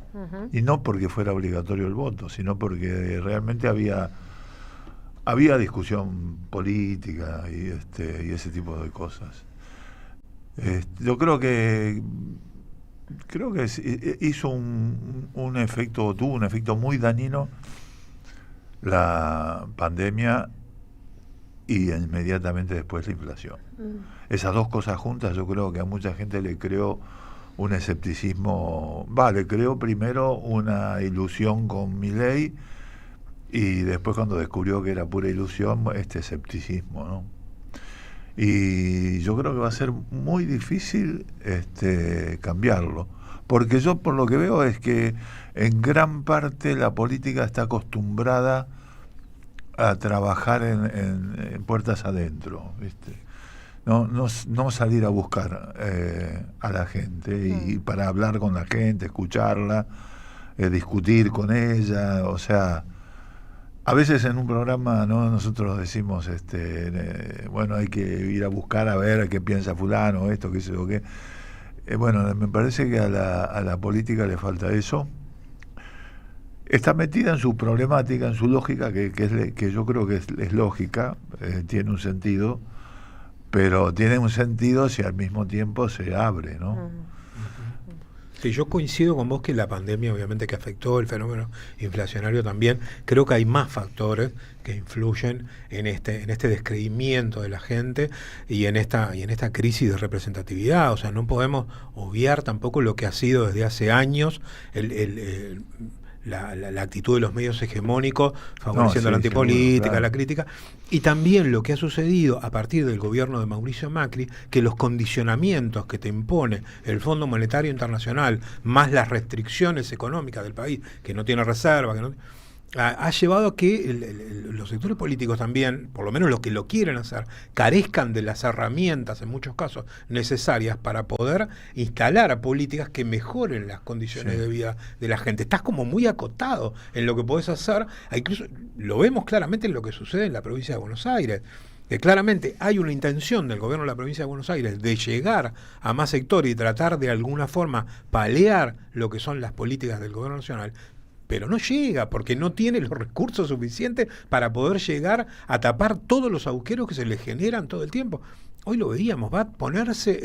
y no porque fuera obligatorio el voto, sino porque realmente había discusión política y ese tipo de cosas. Yo creo que hizo un efecto, tuvo un efecto muy dañino la pandemia y inmediatamente después la inflación. Esas dos cosas juntas yo creo que a mucha gente le creó un escepticismo, le creó primero una ilusión con Milei y después cuando descubrió que era pura ilusión, escepticismo, ¿no? Y yo creo que va a ser muy difícil cambiarlo, porque yo por lo que veo es que en gran parte la política está acostumbrada a trabajar en puertas adentro, ¿viste? No salir a buscar a la gente y para hablar con la gente, escucharla, discutir con ella. O sea, a veces en un programa, ¿no?, nosotros decimos bueno, hay que ir a buscar a ver qué piensa fulano, esto, qué sé yo, qué. Bueno, me parece que a la política le falta eso. Está metida en su problemática, en su lógica, que yo creo que es lógica, tiene un sentido, pero tiene un sentido si al mismo tiempo se abre, ¿no? Sí, yo coincido con vos que la pandemia obviamente que afectó el fenómeno inflacionario también. Creo que hay más factores que influyen en este descreimiento de la gente y en esta crisis de representatividad. O sea, no podemos obviar tampoco lo que ha sido desde hace años la actitud de los medios hegemónicos favoreciendo la antipolítica, claro, la crítica, y también lo que ha sucedido a partir del gobierno de Mauricio Macri, que los condicionamientos que te impone el Fondo Monetario Internacional más las restricciones económicas del país, que no tiene reserva, ha llevado a que los sectores políticos también, por lo menos los que lo quieren hacer, carezcan de las herramientas en muchos casos necesarias para poder instalar políticas que mejoren las condiciones de vida de la gente. Estás como muy acotado en lo que podés hacer, incluso lo vemos claramente en lo que sucede en la provincia de Buenos Aires, que claramente hay una intención del gobierno de la provincia de Buenos Aires de llegar a más sectores y tratar de alguna forma paliar lo que son las políticas del gobierno nacional, pero no llega porque no tiene los recursos suficientes para poder llegar a tapar todos los agujeros que se le generan todo el tiempo. Hoy lo veíamos, va a ponerse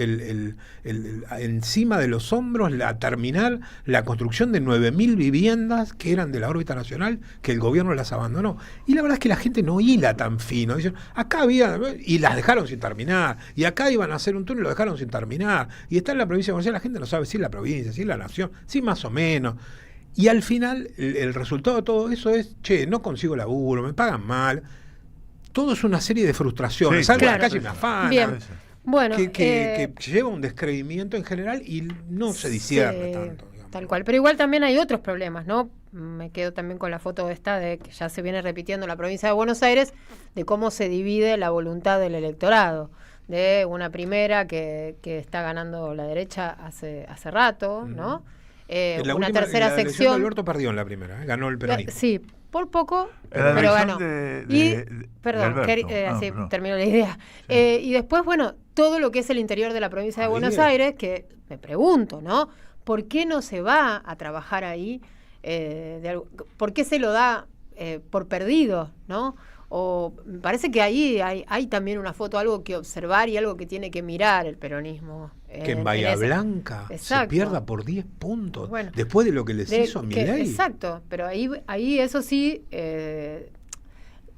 encima de los hombros terminar la construcción de 9.000 viviendas que eran de la órbita nacional, que el gobierno las abandonó. Y la verdad es que la gente no hila tan fino. Dicen, acá había, y las dejaron sin terminar, y acá iban a hacer un túnel y lo dejaron sin terminar. Y está en la provincia de Buenos Aires, la gente no sabe si es la provincia, si es la nación, si más o menos. Y al final, el resultado de todo eso es, no consigo laburo, me pagan mal. Todo es una serie de frustraciones. Salgo a la calle y me afanan. Bien. Bueno, que lleva un descreimiento en general y no se discierne tanto. Tal cual. Pero igual también hay otros problemas, ¿no? me quedo también con la foto esta de que ya se viene repitiendo en la provincia de Buenos Aires, de cómo se divide la voluntad del electorado. De una primera que está ganando la derecha hace rato, ¿no? Una tercera la sección. de Alberto perdió en la primera, ganó el peronismo. Sí, por poco, La pero ganó. Perdón, así terminó la idea. Y después, bueno, todo lo que es el interior de la provincia de Buenos Aires, que me pregunto, ¿no? ¿Por qué no se va a trabajar ahí? ¿Por qué se lo da por perdido, ¿no? O me parece que ahí hay también una foto, algo que observar y algo que tiene que mirar el peronismo. Que en Bahía Blanca se pierda por 10 puntos, bueno, después de lo que les hizo a Milei. Exacto, pero ahí eso sí,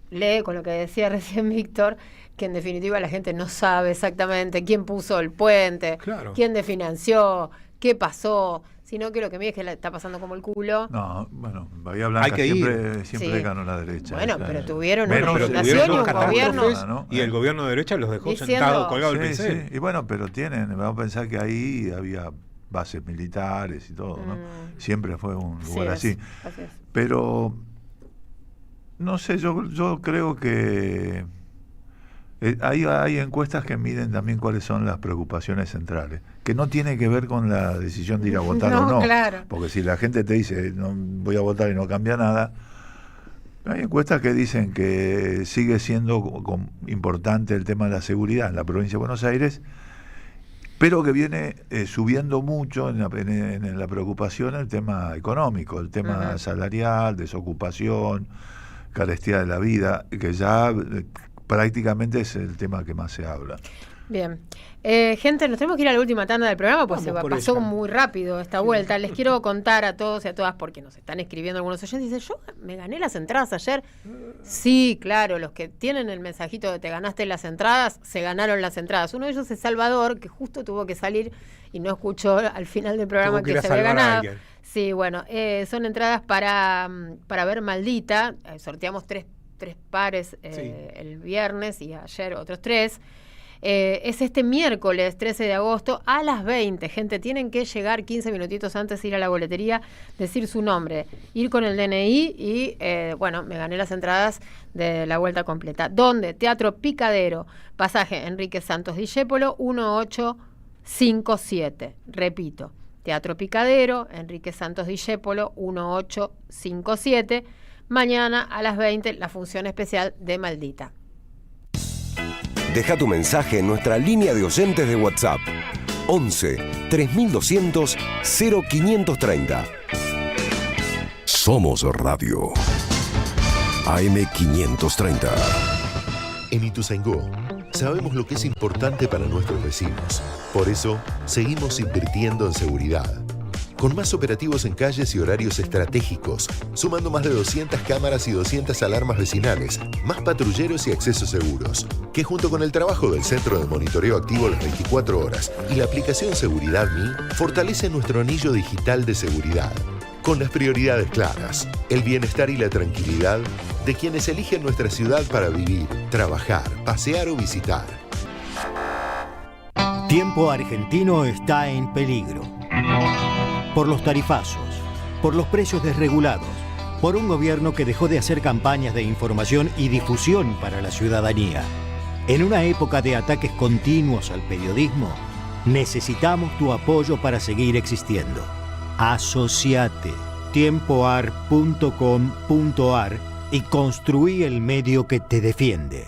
lee con lo que decía recién Víctor, que en definitiva la gente no sabe exactamente quién puso el puente, quién desfinanció, qué pasó, sino que lo que mide es que la está pasando como el culo. No, bueno, Bahía Blanca siempre ganó la derecha. Bueno, pero tuvieron una legislación y un gobierno. Y el gobierno de derecha los dejó sentados, colgados del PC. Sí. Y bueno, pero vamos a pensar que ahí había bases militares y todo, ¿no? Siempre fue un lugar así. Así es. Pero, no sé, yo creo que hay encuestas que miden también cuáles son las preocupaciones centrales, que no tiene que ver con la decisión de ir a votar o no, claro. Porque si la gente te dice no voy a votar y no cambia nada, hay encuestas que dicen que sigue siendo importante el tema de la seguridad en la provincia de Buenos Aires, pero que viene subiendo mucho en la preocupación el tema económico, el tema salarial, desocupación, carestía de la vida, que ya prácticamente es el tema que más se habla. Bien. Gente, nos tenemos que ir a la última tanda del programa, pues pasó muy rápido esta vuelta. Les quiero contar a todos y a todas, porque nos están escribiendo algunos oyentes, dicen, yo me gané las entradas ayer. Sí, claro, los que tienen el mensajito de te ganaste las entradas, se ganaron las entradas. Uno de ellos es Salvador, que justo tuvo que salir y no escuchó al final del programa que se había ganado. Sí, bueno, son entradas para ver Maldita. Sorteamos tres pares el viernes y ayer otros 3. Es este miércoles 13 de agosto a las 20. Gente, tienen que llegar 15 minutitos antes de ir a la boletería, decir su nombre, ir con el DNI y, me gané las entradas de la vuelta completa. ¿Dónde? Teatro Picadero, pasaje Enrique Santos Discépolo, 1857. Repito, Teatro Picadero, Enrique Santos Discépolo, 1857. Mañana a las 20, la función especial de Maldita. Deja tu mensaje en nuestra línea de oyentes de WhatsApp. 11 3200 0530. Somos Radio. AM530. En Ituzaingó sabemos lo que es importante para nuestros vecinos. Por eso, seguimos invirtiendo en seguridad. Con más operativos en calles y horarios estratégicos, sumando más de 200 cámaras y 200 alarmas vecinales, más patrulleros y accesos seguros, que junto con el trabajo del Centro de Monitoreo Activo las 24 horas y la aplicación Seguridad Mi, fortalece nuestro anillo digital de seguridad. Con las prioridades claras, el bienestar y la tranquilidad de quienes eligen nuestra ciudad para vivir, trabajar, pasear o visitar. Tiempo Argentino está en peligro. Por los tarifazos, por los precios desregulados, por un gobierno que dejó de hacer campañas de información y difusión para la ciudadanía. En una época de ataques continuos al periodismo, necesitamos tu apoyo para seguir existiendo. Asociate, tiempoar.com.ar y construí el medio que te defiende.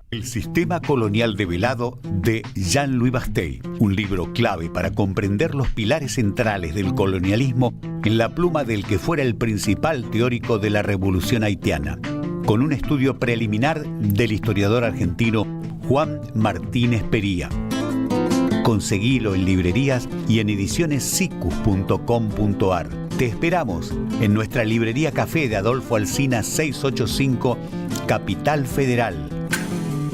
El sistema colonial develado de Jean-Louis Bastey, un libro clave para comprender los pilares centrales del colonialismo en la pluma del que fuera el principal teórico de la revolución haitiana, con un estudio preliminar del historiador argentino Juan Martínez Pería. Conseguilo en librerías y en edicionessicus.com.ar. Te esperamos en nuestra librería Café de Adolfo Alsina 685, Capital Federal.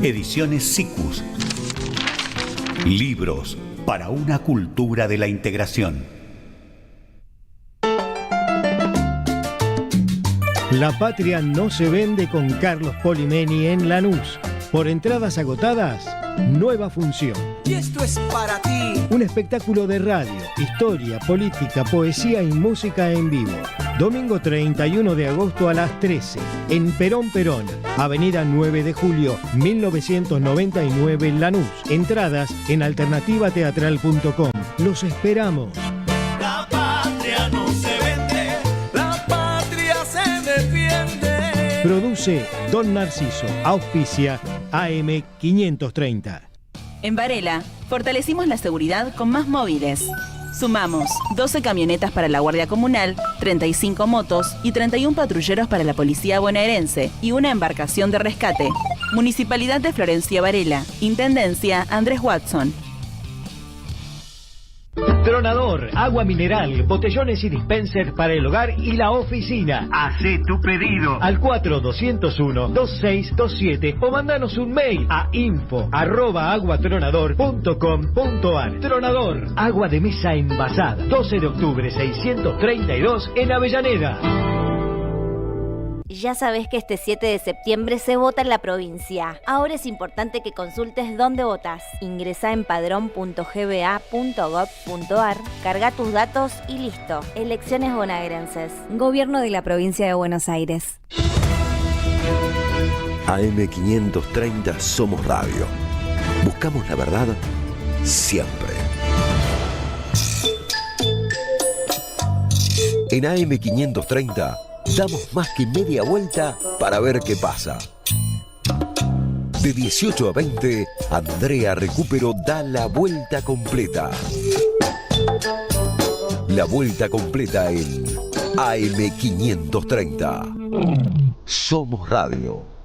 Ediciones Sicus. Libros para una cultura de la integración. La Patria no se vende con Carlos Polimeni en Lanús. Por entradas agotadas, nueva función. Y esto es para ti. Un espectáculo de radio, historia, política, poesía y música en vivo. Domingo 31 de agosto a las 13, en Perón Perón, Avenida 9 de Julio, 1999, Lanús. Entradas en alternativateatral.com. Los esperamos. La patria no se vende, la patria se defiende. Produce Don Narciso. Auspicia AM530. En Varela, fortalecimos la seguridad con más móviles. Sumamos 12 camionetas para la Guardia Comunal, 35 motos y 31 patrulleros para la Policía Bonaerense y una embarcación de rescate. Municipalidad de Florencio Varela. Intendencia Andrés Watson. Tronador, agua mineral, botellones y dispensers para el hogar y la oficina. Hacé tu pedido al 4201-2627 o mandanos un mail a info@aguatronador.com.ar. Tronador, agua de mesa envasada. 12 de octubre 632 en Avellaneda. Ya sabés que este 7 de septiembre se vota en la provincia. Ahora es importante que consultes dónde votás. Ingresá en padrón.gba.gov.ar, carga tus datos y listo. Elecciones bonaerenses. Gobierno de la Provincia de Buenos Aires. AM530 Somos Radio. Buscamos la verdad siempre. En AM530 damos más que media vuelta para ver qué pasa. De 18 a 20, Andrea Recupero da la vuelta completa. La vuelta completa en AM530. Somos Radio.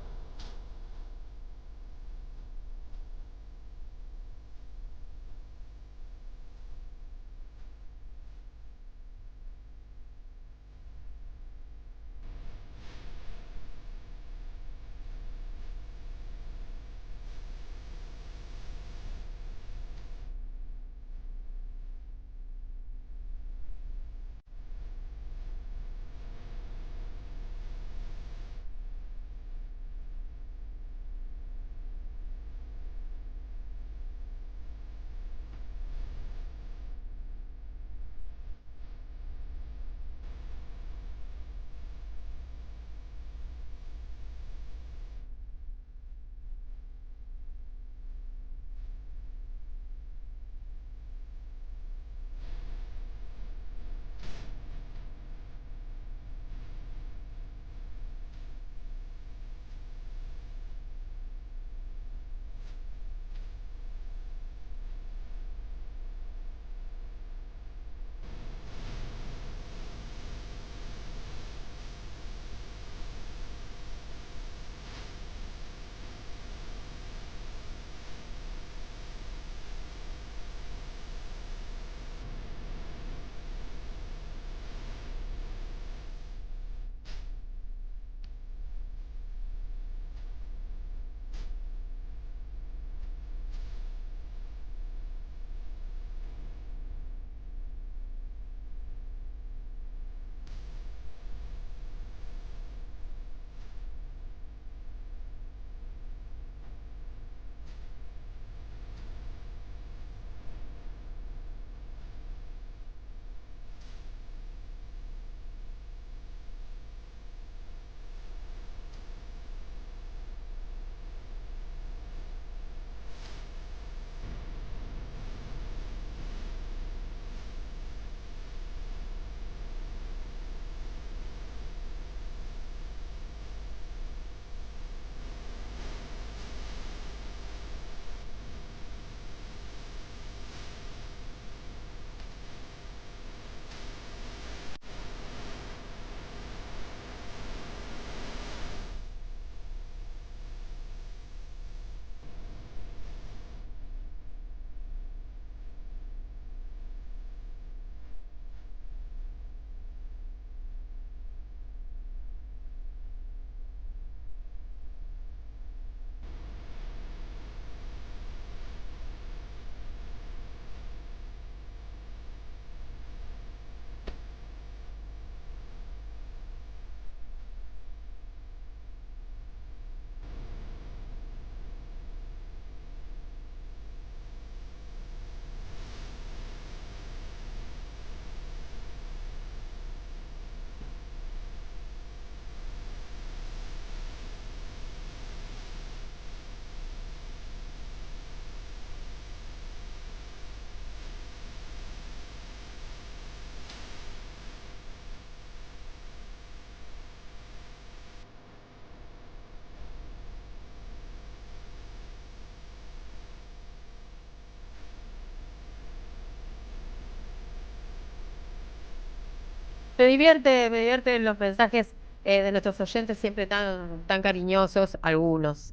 Me divierten los mensajes de nuestros oyentes siempre tan cariñosos, algunos,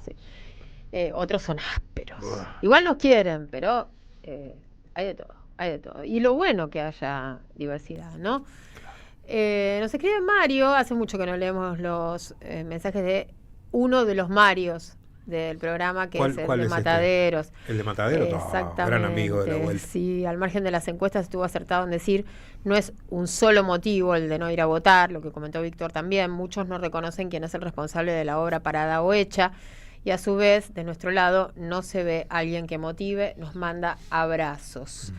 sí. Otros son ásperos. Igual nos quieren, pero hay de todo. Y lo bueno que haya diversidad, ¿no? Nos escribe Mario, hace mucho que no leemos los mensajes de uno de los Marios del programa, que es el de Mataderos. ¿El de Mataderos? Exactamente. Gran amigo de la vuelta. Sí, al margen de las encuestas estuvo acertado en decir, no es un solo motivo el de no ir a votar, lo que comentó Víctor también, muchos no reconocen quién es el responsable de la obra parada o hecha, y a su vez, de nuestro lado, no se ve alguien que motive, nos manda abrazos.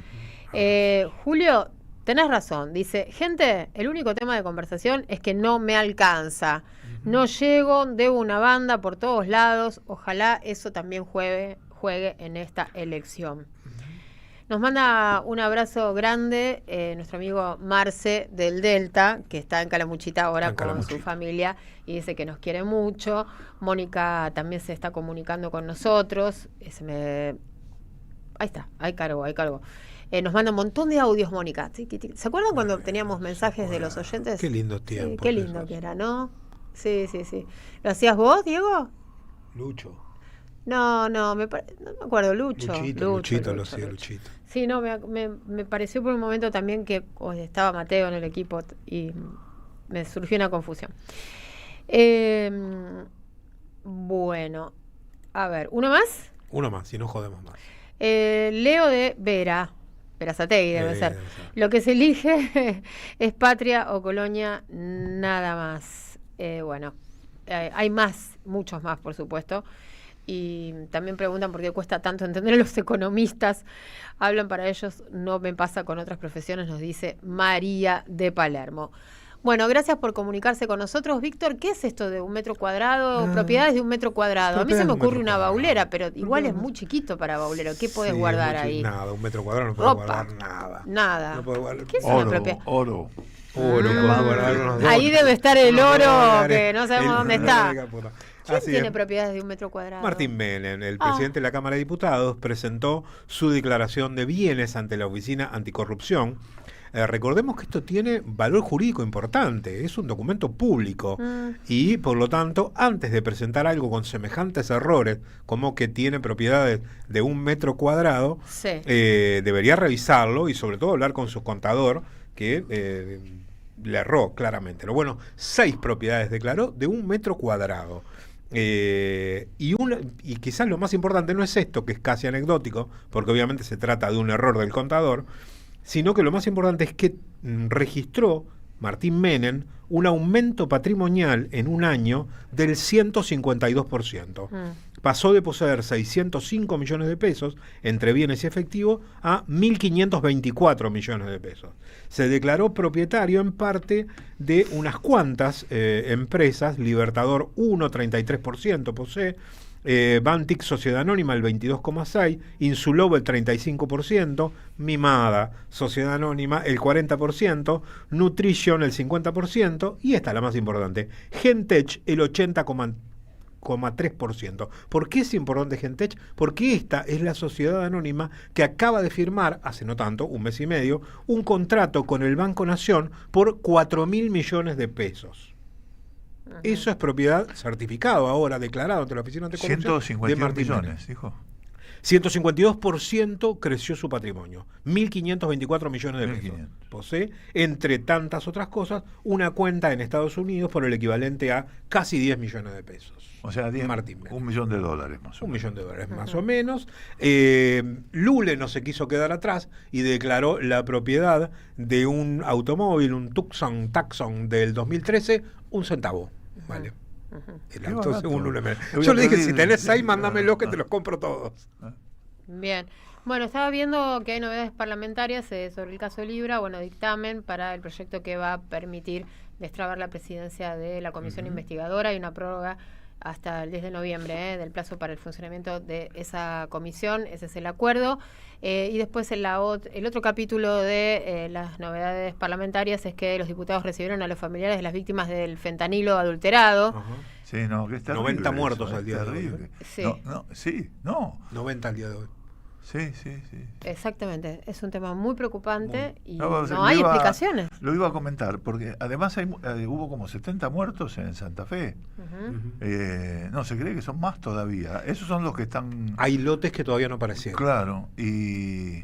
Julio, tenés razón, dice, gente, el único tema de conversación es que no me alcanza. No llego, debo una banda por todos lados. Ojalá eso también juegue en esta elección. Nos manda un abrazo grande nuestro amigo Marce del Delta, que está en Calamuchita ahora con su familia y dice que nos quiere mucho. Mónica también se está comunicando con nosotros. Ahí está, hay cargo. Nos manda un montón de audios, Mónica. ¿Se acuerdan cuando teníamos mensajes de los oyentes? Qué lindo tiempo. Sí, qué lindo que era, ¿no? Sí. ¿Lo hacías vos, Diego? Lucho. No me acuerdo, Luchito lo hacía, Luchito. Sí, no, me pareció por un momento también que estaba Mateo en el equipo y me surgió una confusión. Bueno, a ver, ¿uno más? Uno más, si no jodemos más. Leo de Verazategui debe ser. Lo que se elige es patria o colonia, nada más. Bueno, hay muchos más, por supuesto. Y también preguntan por qué cuesta tanto entender a los economistas. Hablan para ellos, no me pasa con otras profesiones, nos dice María de Palermo. Bueno, gracias por comunicarse con nosotros. Víctor, ¿qué es esto de 1 metro cuadrado? Propiedades de 1 metro cuadrado. A mí se me ocurre una baulera, pero igual es muy chiquito para baulero. ¿Qué podés guardar ahí? Nada, 1 metro cuadrado no puedes guardar nada. Nada. No podés guardar. ¿Qué es una propiedad? Oro. Ahí debe estar el oro, que no sabemos dónde está. ¿Quién Así tiene es. propiedades de 1 metro cuadrado? Martín Menem, el presidente de la Cámara de Diputados, presentó su declaración de bienes ante la Oficina Anticorrupción. Recordemos que esto tiene valor jurídico importante, es un documento público y por lo tanto antes de presentar algo con semejantes errores como que tiene propiedades de 1 metro cuadrado, debería revisarlo y sobre todo hablar con su contador que le erró claramente. Lo bueno, 6 propiedades declaró de 1 metro cuadrado. Y quizás lo más importante no es esto, que es casi anecdótico, porque obviamente se trata de un error del contador, sino que lo más importante es que registró Martín Menem un aumento patrimonial en un año del 152%. Pasó de poseer 605 millones de pesos entre bienes y efectivo a 1.524 millones de pesos. Se declaró propietario en parte de unas cuantas empresas. Libertador 1, 33% posee, Bantic Sociedad Anónima el 22,6%, Insulov el 35%, Mimada Sociedad Anónima el 40%, Nutrition el 50% y esta es la más importante, Gentech el 80,3%. ¿Por qué es importante Gentech? Porque esta es la sociedad anónima que acaba de firmar, hace no tanto, 1 mes y medio, un contrato con el Banco Nación por 4.000 millones de pesos. Eso es propiedad certificado ahora, declarado ante la Oficina de Corrupción 152 millones, dijo. 152% creció su patrimonio, 1.524 millones de pesos. Posee, entre tantas otras cosas, una cuenta en Estados Unidos por el equivalente a casi 10 millones de pesos. O sea, Martín Menem. $1 millón más o menos. $1 millón más o menos. Lule no se quiso quedar atrás y declaró la propiedad de un automóvil, un Tucson Taxon del 2013, 1 centavo. Vale. El auto según Lule Menem. Yo le dije, si tenés 6, mándamelo que te los compro todos. Bien. Bueno, estaba viendo que hay novedades parlamentarias sobre el caso Libra, dictamen para el proyecto que va a permitir destrabar la presidencia de la comisión investigadora y una prórroga hasta el 10 de noviembre del plazo para el funcionamiento de esa comisión. Ese es el acuerdo. Y después el otro capítulo de las novedades parlamentarias es que los diputados recibieron a los familiares de las víctimas del fentanilo adulterado. Sí, no, que está 90 muertos al día de hoy. Sí. 90 al día de hoy. Sí, sí, sí. Exactamente, es un tema muy preocupante y No, no hay explicaciones. Lo iba a comentar, porque además hubo como 70 muertos en Santa Fe. No, se cree que son más todavía. Esos son los que están... Hay lotes que todavía no aparecieron. Claro, y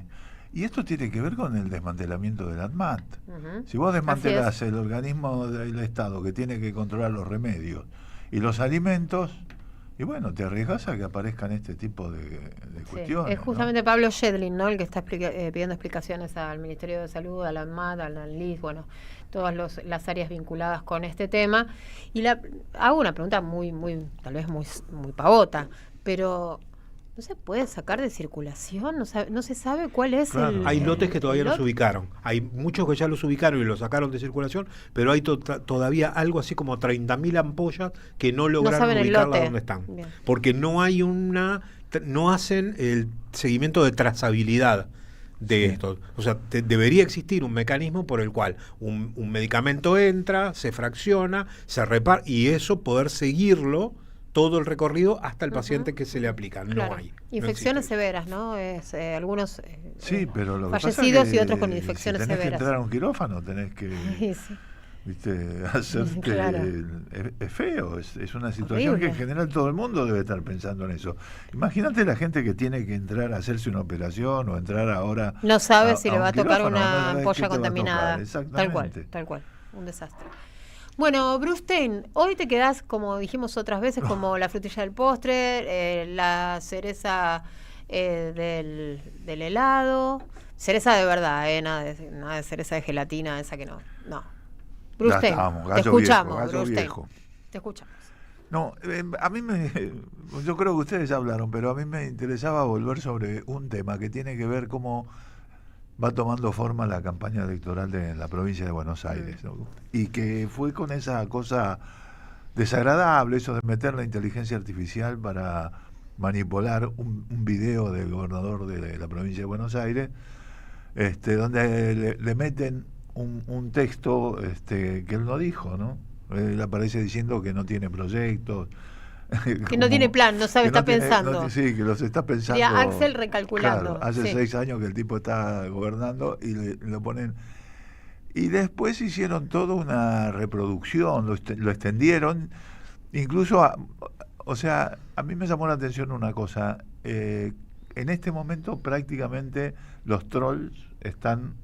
esto tiene que ver con el desmantelamiento del ANMAT. Si vos desmantelás el organismo del Estado que tiene que controlar los remedios y los alimentos, y bueno, te arriesgas a que aparezcan este tipo de cuestiones. Es justamente, ¿no? Pablo Shedlin, ¿no? El que está pidiendo explicaciones al Ministerio de Salud, al ANMAT, al ANLIS, bueno, todas las áreas vinculadas con este tema. Y hago una pregunta tal vez muy pavota, pero ¿no se puede sacar de circulación? No se sabe cuál es el... Hay lotes que todavía no se lote. ubicaron. Hay muchos que ya los ubicaron y los sacaron de circulación, pero hay todavía algo así como 30.000 ampollas que no lograron ubicarlas donde están. Bien. Porque no hay no hacen el seguimiento de trazabilidad de esto. O sea, debería existir un mecanismo por el cual un medicamento entra, se fracciona, se repara, y eso poder seguirlo todo el recorrido hasta el paciente que se le aplica. Claro. No hay. Infecciones severas, ¿no? Algunos sí, pero lo fallecidos que pasa y otros con infecciones si tenés severas. que entrar a un quirófano, tenés que hacerte... Claro. Es feo, es una situación Horrible. que en general todo el mundo debe estar pensando en eso. Imagínate la gente que tiene que entrar a hacerse una operación o entrar ahora... No sabe si a le va a un tocar quirófano, una no, ampolla ¿qué te va a contaminada. tocar? Tal cual. Un desastre. Bueno, Brustein, hoy te quedás, como dijimos otras veces, como la frutilla del postre, la cereza del helado. Cereza de verdad, nada de cereza de gelatina, esa que no. Brustein, te escuchamos, Brustein. Te escuchamos. No, a mí yo creo que ustedes ya hablaron, pero a mí me interesaba volver sobre un tema que tiene que ver cómo va tomando forma la campaña electoral de la provincia de Buenos Aires, ¿no? Y que fue con esa cosa desagradable, eso de meter la inteligencia artificial para manipular un video del gobernador de la provincia de Buenos Aires, donde le meten un texto que él no dijo, ¿no? Él aparece diciendo que no tiene proyectos, que no tiene plan, no sabe, está pensando. Sí, que los está pensando. Sería Axel recalculando. Claro, hace 6 años que el tipo está gobernando y lo ponen. Y después hicieron toda una reproducción, lo extendieron, incluso, o sea, a mí me llamó la atención una cosa. En este momento prácticamente los trolls están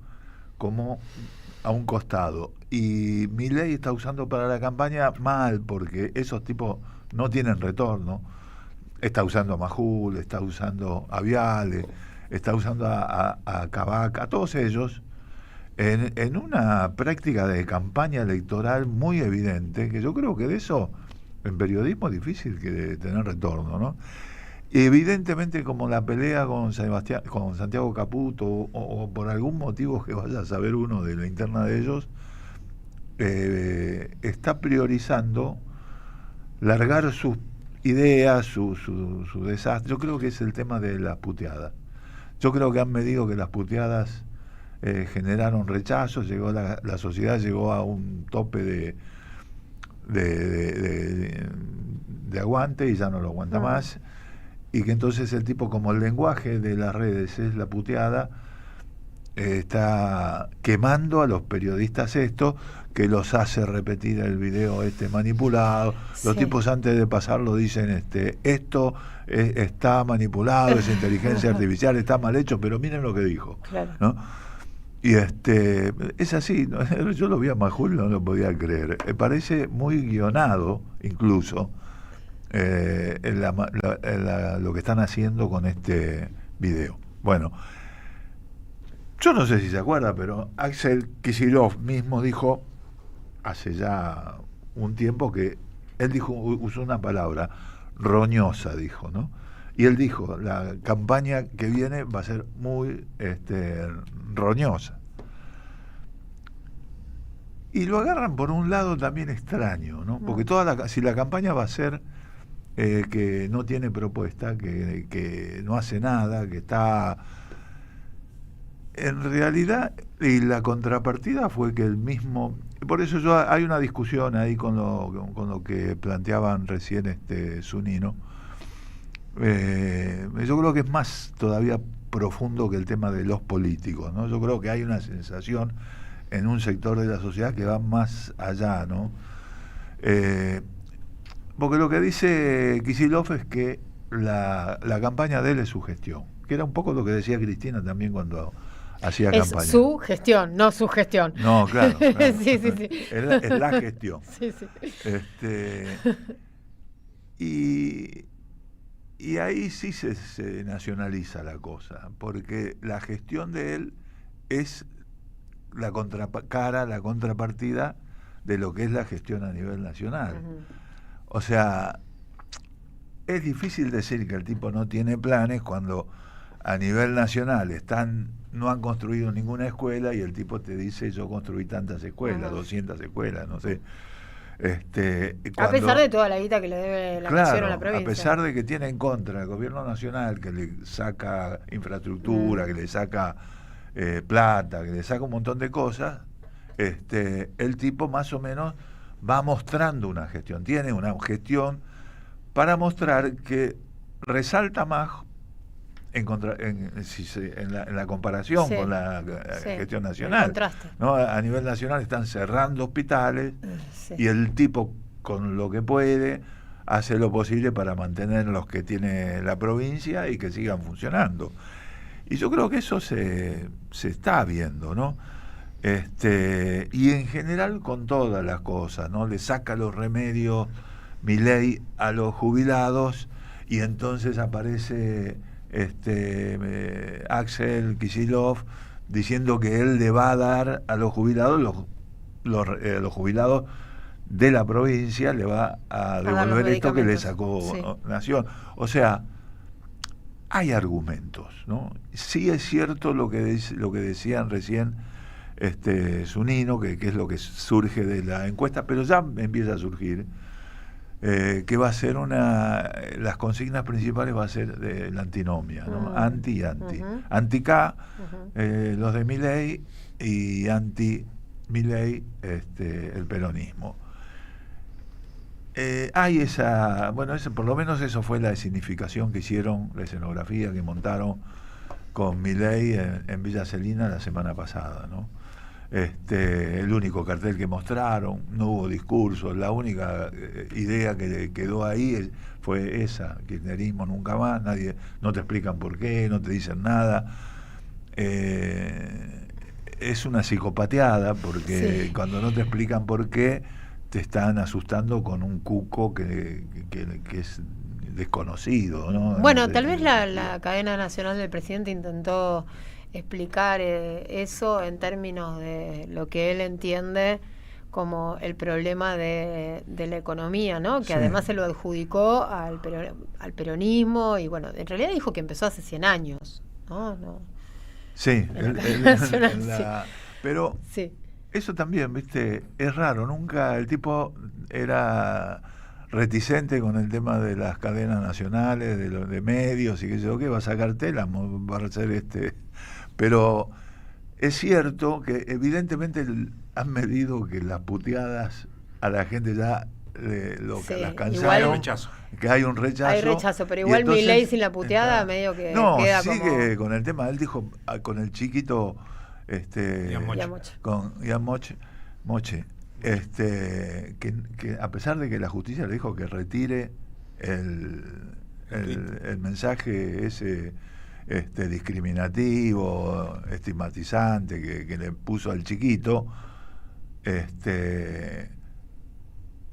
como a un costado. Y Milei está usando para la campaña mal, porque esos tipos no tienen retorno. Está usando a Majul, está usando a Viale, está usando a Cavaca, a todos ellos, en una práctica de campaña electoral muy evidente, que yo creo que de eso en periodismo es difícil que tener retorno, ¿no? Evidentemente, como la pelea con Santiago Caputo, o por algún motivo que vaya a saber uno de la interna de ellos, está priorizando largar sus ideas, su desastre. Yo creo que es el tema de las puteadas. Yo creo que han medido que las puteadas generaron rechazo, la sociedad llegó a un tope de aguante y ya no lo aguanta más, y que entonces el tipo, como el lenguaje de las redes es la puteada, está quemando a los periodistas esto, que los hace repetir el video manipulado. Los tipos antes de pasarlo dicen esto está manipulado, es inteligencia artificial, está mal hecho, pero miren lo que dijo, claro, ¿no? Y es así, ¿no? Yo lo vi a Majul, no lo podía creer. Parece muy guionado, incluso, lo que están haciendo con este video. Bueno, yo no sé si se acuerda, pero Axel Kicillof mismo dijo hace ya un tiempo que él usó una palabra, roñosa, dijo, ¿no? Y él dijo, la campaña que viene va a ser muy roñosa. Y lo agarran por un lado también extraño, ¿no? Porque si la campaña va a ser que no tiene propuesta, que no hace nada, que está... En realidad, y la contrapartida fue que el mismo... Por eso hay una discusión ahí con lo que planteaban recién Zunino. Yo creo que es más todavía profundo que el tema de los políticos, ¿no? Yo creo que hay una sensación en un sector de la sociedad que va más allá, ¿no? Porque lo que dice Kicillof es que la campaña de él es su gestión, que era un poco lo que decía Cristina también cuando hacía campaña. Es su gestión, no su gestión. No, claro. Sí. Es la gestión. Sí. Y ahí sí se nacionaliza la cosa, porque la gestión de él es la contrapartida de lo que es la gestión a nivel nacional. O sea, es difícil decir que el tipo no tiene planes cuando a nivel nacional no han construido ninguna escuela y el tipo te dice yo construí tantas escuelas, 200 escuelas, no sé. A pesar de toda la guita que le debe la nación a la provincia. A pesar de que tiene en contra el gobierno nacional, que le saca infraestructura, que le saca plata, que le saca un montón de cosas, el tipo más o menos va mostrando una gestión, tiene una gestión para mostrar que resalta más en la comparación con la gestión nacional, ¿no? A nivel nacional están cerrando hospitales y el tipo con lo que puede hace lo posible para mantener los que tiene la provincia y que sigan funcionando. Y yo creo que eso se está viendo, ¿no? Y en general con todas las cosas, ¿no? Le saca los remedios Milei a los jubilados y entonces aparece Axel Kicillof diciendo que él le va a dar a los jubilados los jubilados de la provincia, le va a devolver esto que le sacó Nación. O sea, hay argumentos, ¿no? Sí es cierto lo que decían recién Zunino, que es lo que surge de la encuesta, pero ya empieza a surgir que va a ser las consignas principales va a ser de la antinomia, ¿no? Anti. Anti-K, los de Milei, y anti-Milei, el peronismo. Hay por lo menos eso fue la escenificación que hicieron, la escenografía que montaron con Milei en Villa Celina la semana pasada, ¿no? El único cartel que mostraron, no hubo discursos, la única idea que quedó ahí fue esa: kirchnerismo nunca más, no te explican por qué, no te dicen nada. Es una psicopateada porque cuando no te explican por qué te están asustando con un cuco que es desconocido, ¿no? Bueno, tal vez la cadena nacional del presidente intentó explicar eso en términos de lo que él entiende como el problema de la economía, ¿no? Que además se lo adjudicó al peronismo y bueno, en realidad dijo que empezó hace 100 años, ¿no? Sí, pero eso también, ¿viste? Es raro, nunca el tipo era reticente con el tema de las cadenas nacionales, de medios y qué sé yo, que va a sacar tela, va a hacer pero es cierto que evidentemente han medido que las puteadas a la gente ya que las cansaron, que hay un rechazo. Hay rechazo, pero igual Milei sin la puteada medio que queda sigue con el tema. Él dijo con el chiquito con Ian Moche, que a pesar de que la justicia le dijo que retire el mensaje ese discriminativo, estigmatizante que le puso al chiquito, él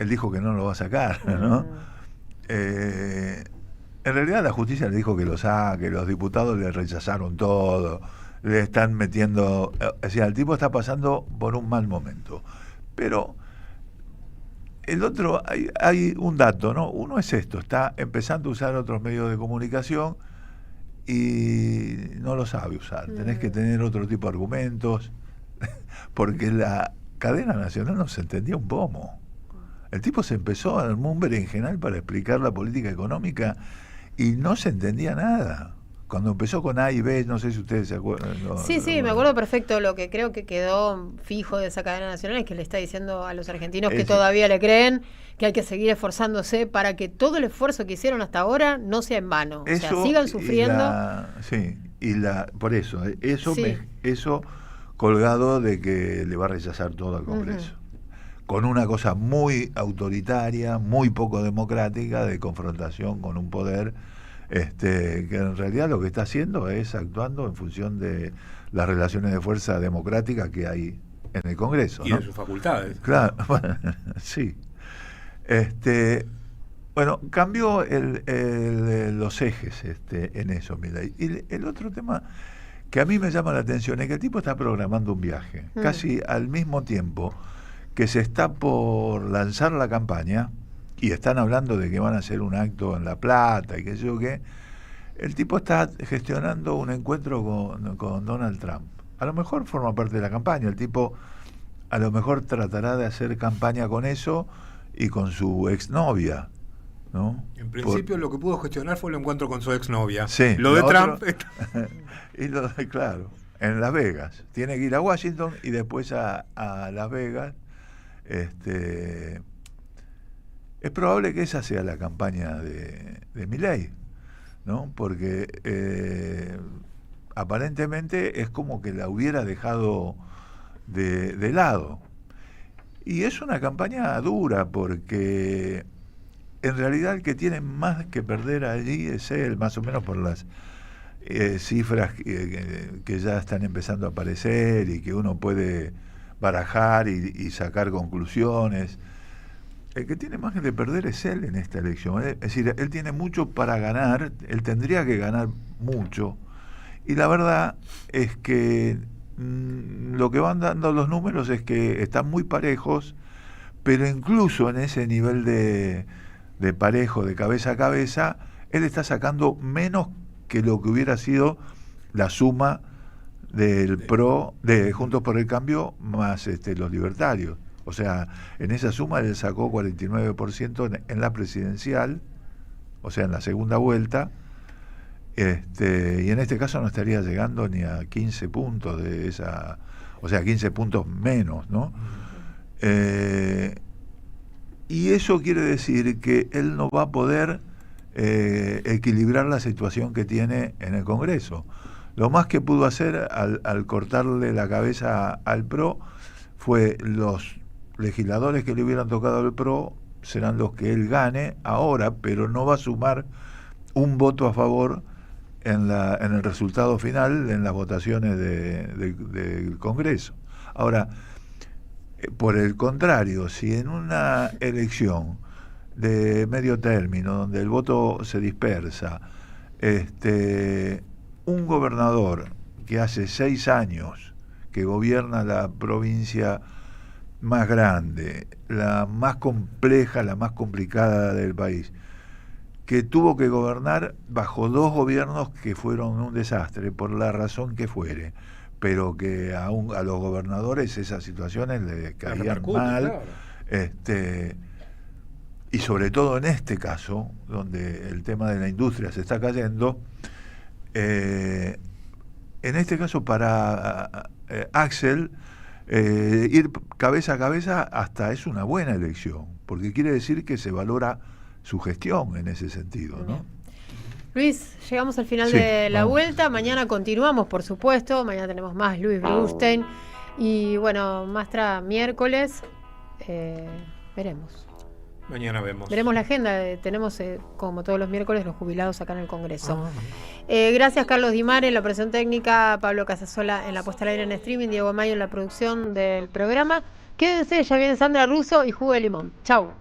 dijo que no lo va a sacar, ¿no? En realidad la justicia le dijo que lo saque, los diputados le rechazaron todo, le están metiendo, o sea, el tipo está pasando por un mal momento. Pero el otro, hay un dato, ¿no? Uno es esto: está empezando a usar otros medios de comunicación y no lo sabe usar. Tenés que tener otro tipo de argumentos, porque la cadena nacional no se entendía un pomo. El tipo se empezó a armar un berenjenal para explicar la política económica y no se entendía nada. Cuando empezó con A y B, no sé si ustedes se acuerdan. Sí, me acuerdo perfecto. Lo que creo que quedó fijo de esa cadena nacional es que le está diciendo a los argentinos que todavía le creen, que hay que seguir esforzándose para que todo el esfuerzo que hicieron hasta ahora no sea en vano. O sea, sigan sufriendo. por eso, Sí. eso colgado de que le va a rechazar todo al Congreso. Con una cosa muy autoritaria, muy poco democrática, de confrontación con un poder que en realidad lo que está haciendo es actuando en función de las relaciones de fuerza democráticas que hay en el Congreso. Y ¿no? de sus facultades. Claro, sí. Bueno, cambió los ejes en eso, Milei. Y el otro tema que a mí me llama la atención es que el tipo está programando un viaje, casi al mismo tiempo que se está por lanzar la campaña, y están hablando de que van a hacer un acto en La Plata y qué sé yo qué. El tipo está gestionando un encuentro con Donald Trump. A lo mejor forma parte de la campaña, el tipo a lo mejor tratará de hacer campaña con eso y con su exnovia, ¿no? En principio lo que pudo gestionar fue el encuentro con su exnovia. Sí, lo de Trump... y claro, en Las Vegas. Tiene que ir a Washington y después a Las Vegas. Es probable que esa sea la campaña de Milei, ¿no? Porque aparentemente es como que la hubiera dejado de lado. Y es una campaña dura porque en realidad el que tiene más que perder allí es él, más o menos por las cifras que ya están empezando a aparecer y que uno puede barajar y sacar conclusiones. El que tiene más que perder es él en esta elección. Es decir, él tiene mucho para ganar, él tendría que ganar mucho. Y la verdad es que lo que van dando los números es que están muy parejos, pero incluso en ese nivel de parejo, de cabeza a cabeza, él está sacando menos que lo que hubiera sido la suma del de Juntos por el Cambio más los libertarios. O sea, en esa suma él sacó 49% en la presidencial, o sea, en la segunda vuelta, y en este caso no estaría llegando ni a 15 puntos de esa, o sea, 15 puntos menos, ¿no? Y eso quiere decir que él no va a poder equilibrar la situación que tiene en el Congreso. Lo más que pudo hacer al cortarle la cabeza al PRO fue los legisladores que le hubieran tocado al PRO serán los que él gane ahora, pero no va a sumar un voto a favor en el resultado final, en las votaciones del Congreso. Ahora, por el contrario, si en una elección de medio término, donde el voto se dispersa, un gobernador que hace 6 años que gobierna la provincia más grande, la más compleja, la más complicada del país, que tuvo que gobernar bajo 2 gobiernos que fueron un desastre, por la razón que fuere, pero que a los gobernadores esas situaciones les caían mal, claro. Y sobre todo en este caso, donde el tema de la industria se está cayendo, en este caso para Axel, ir cabeza a cabeza hasta es una buena elección, porque quiere decir que se valora su gestión en ese sentido, ¿no? Luis, llegamos al final de la vuelta. Mañana continuamos, por supuesto. Mañana tenemos más Luis Brustein. Y bueno, Mastra, miércoles. Veremos. Mañana vemos. Veremos la agenda. Tenemos, como todos los miércoles, los jubilados acá en el Congreso. Gracias, Carlos Dimar en la operación técnica, Pablo Casasola en la puesta al aire en streaming, Diego Mayo en la producción del programa. Quédense, ya viene Sandra Russo y Jugo de Limón. Chau.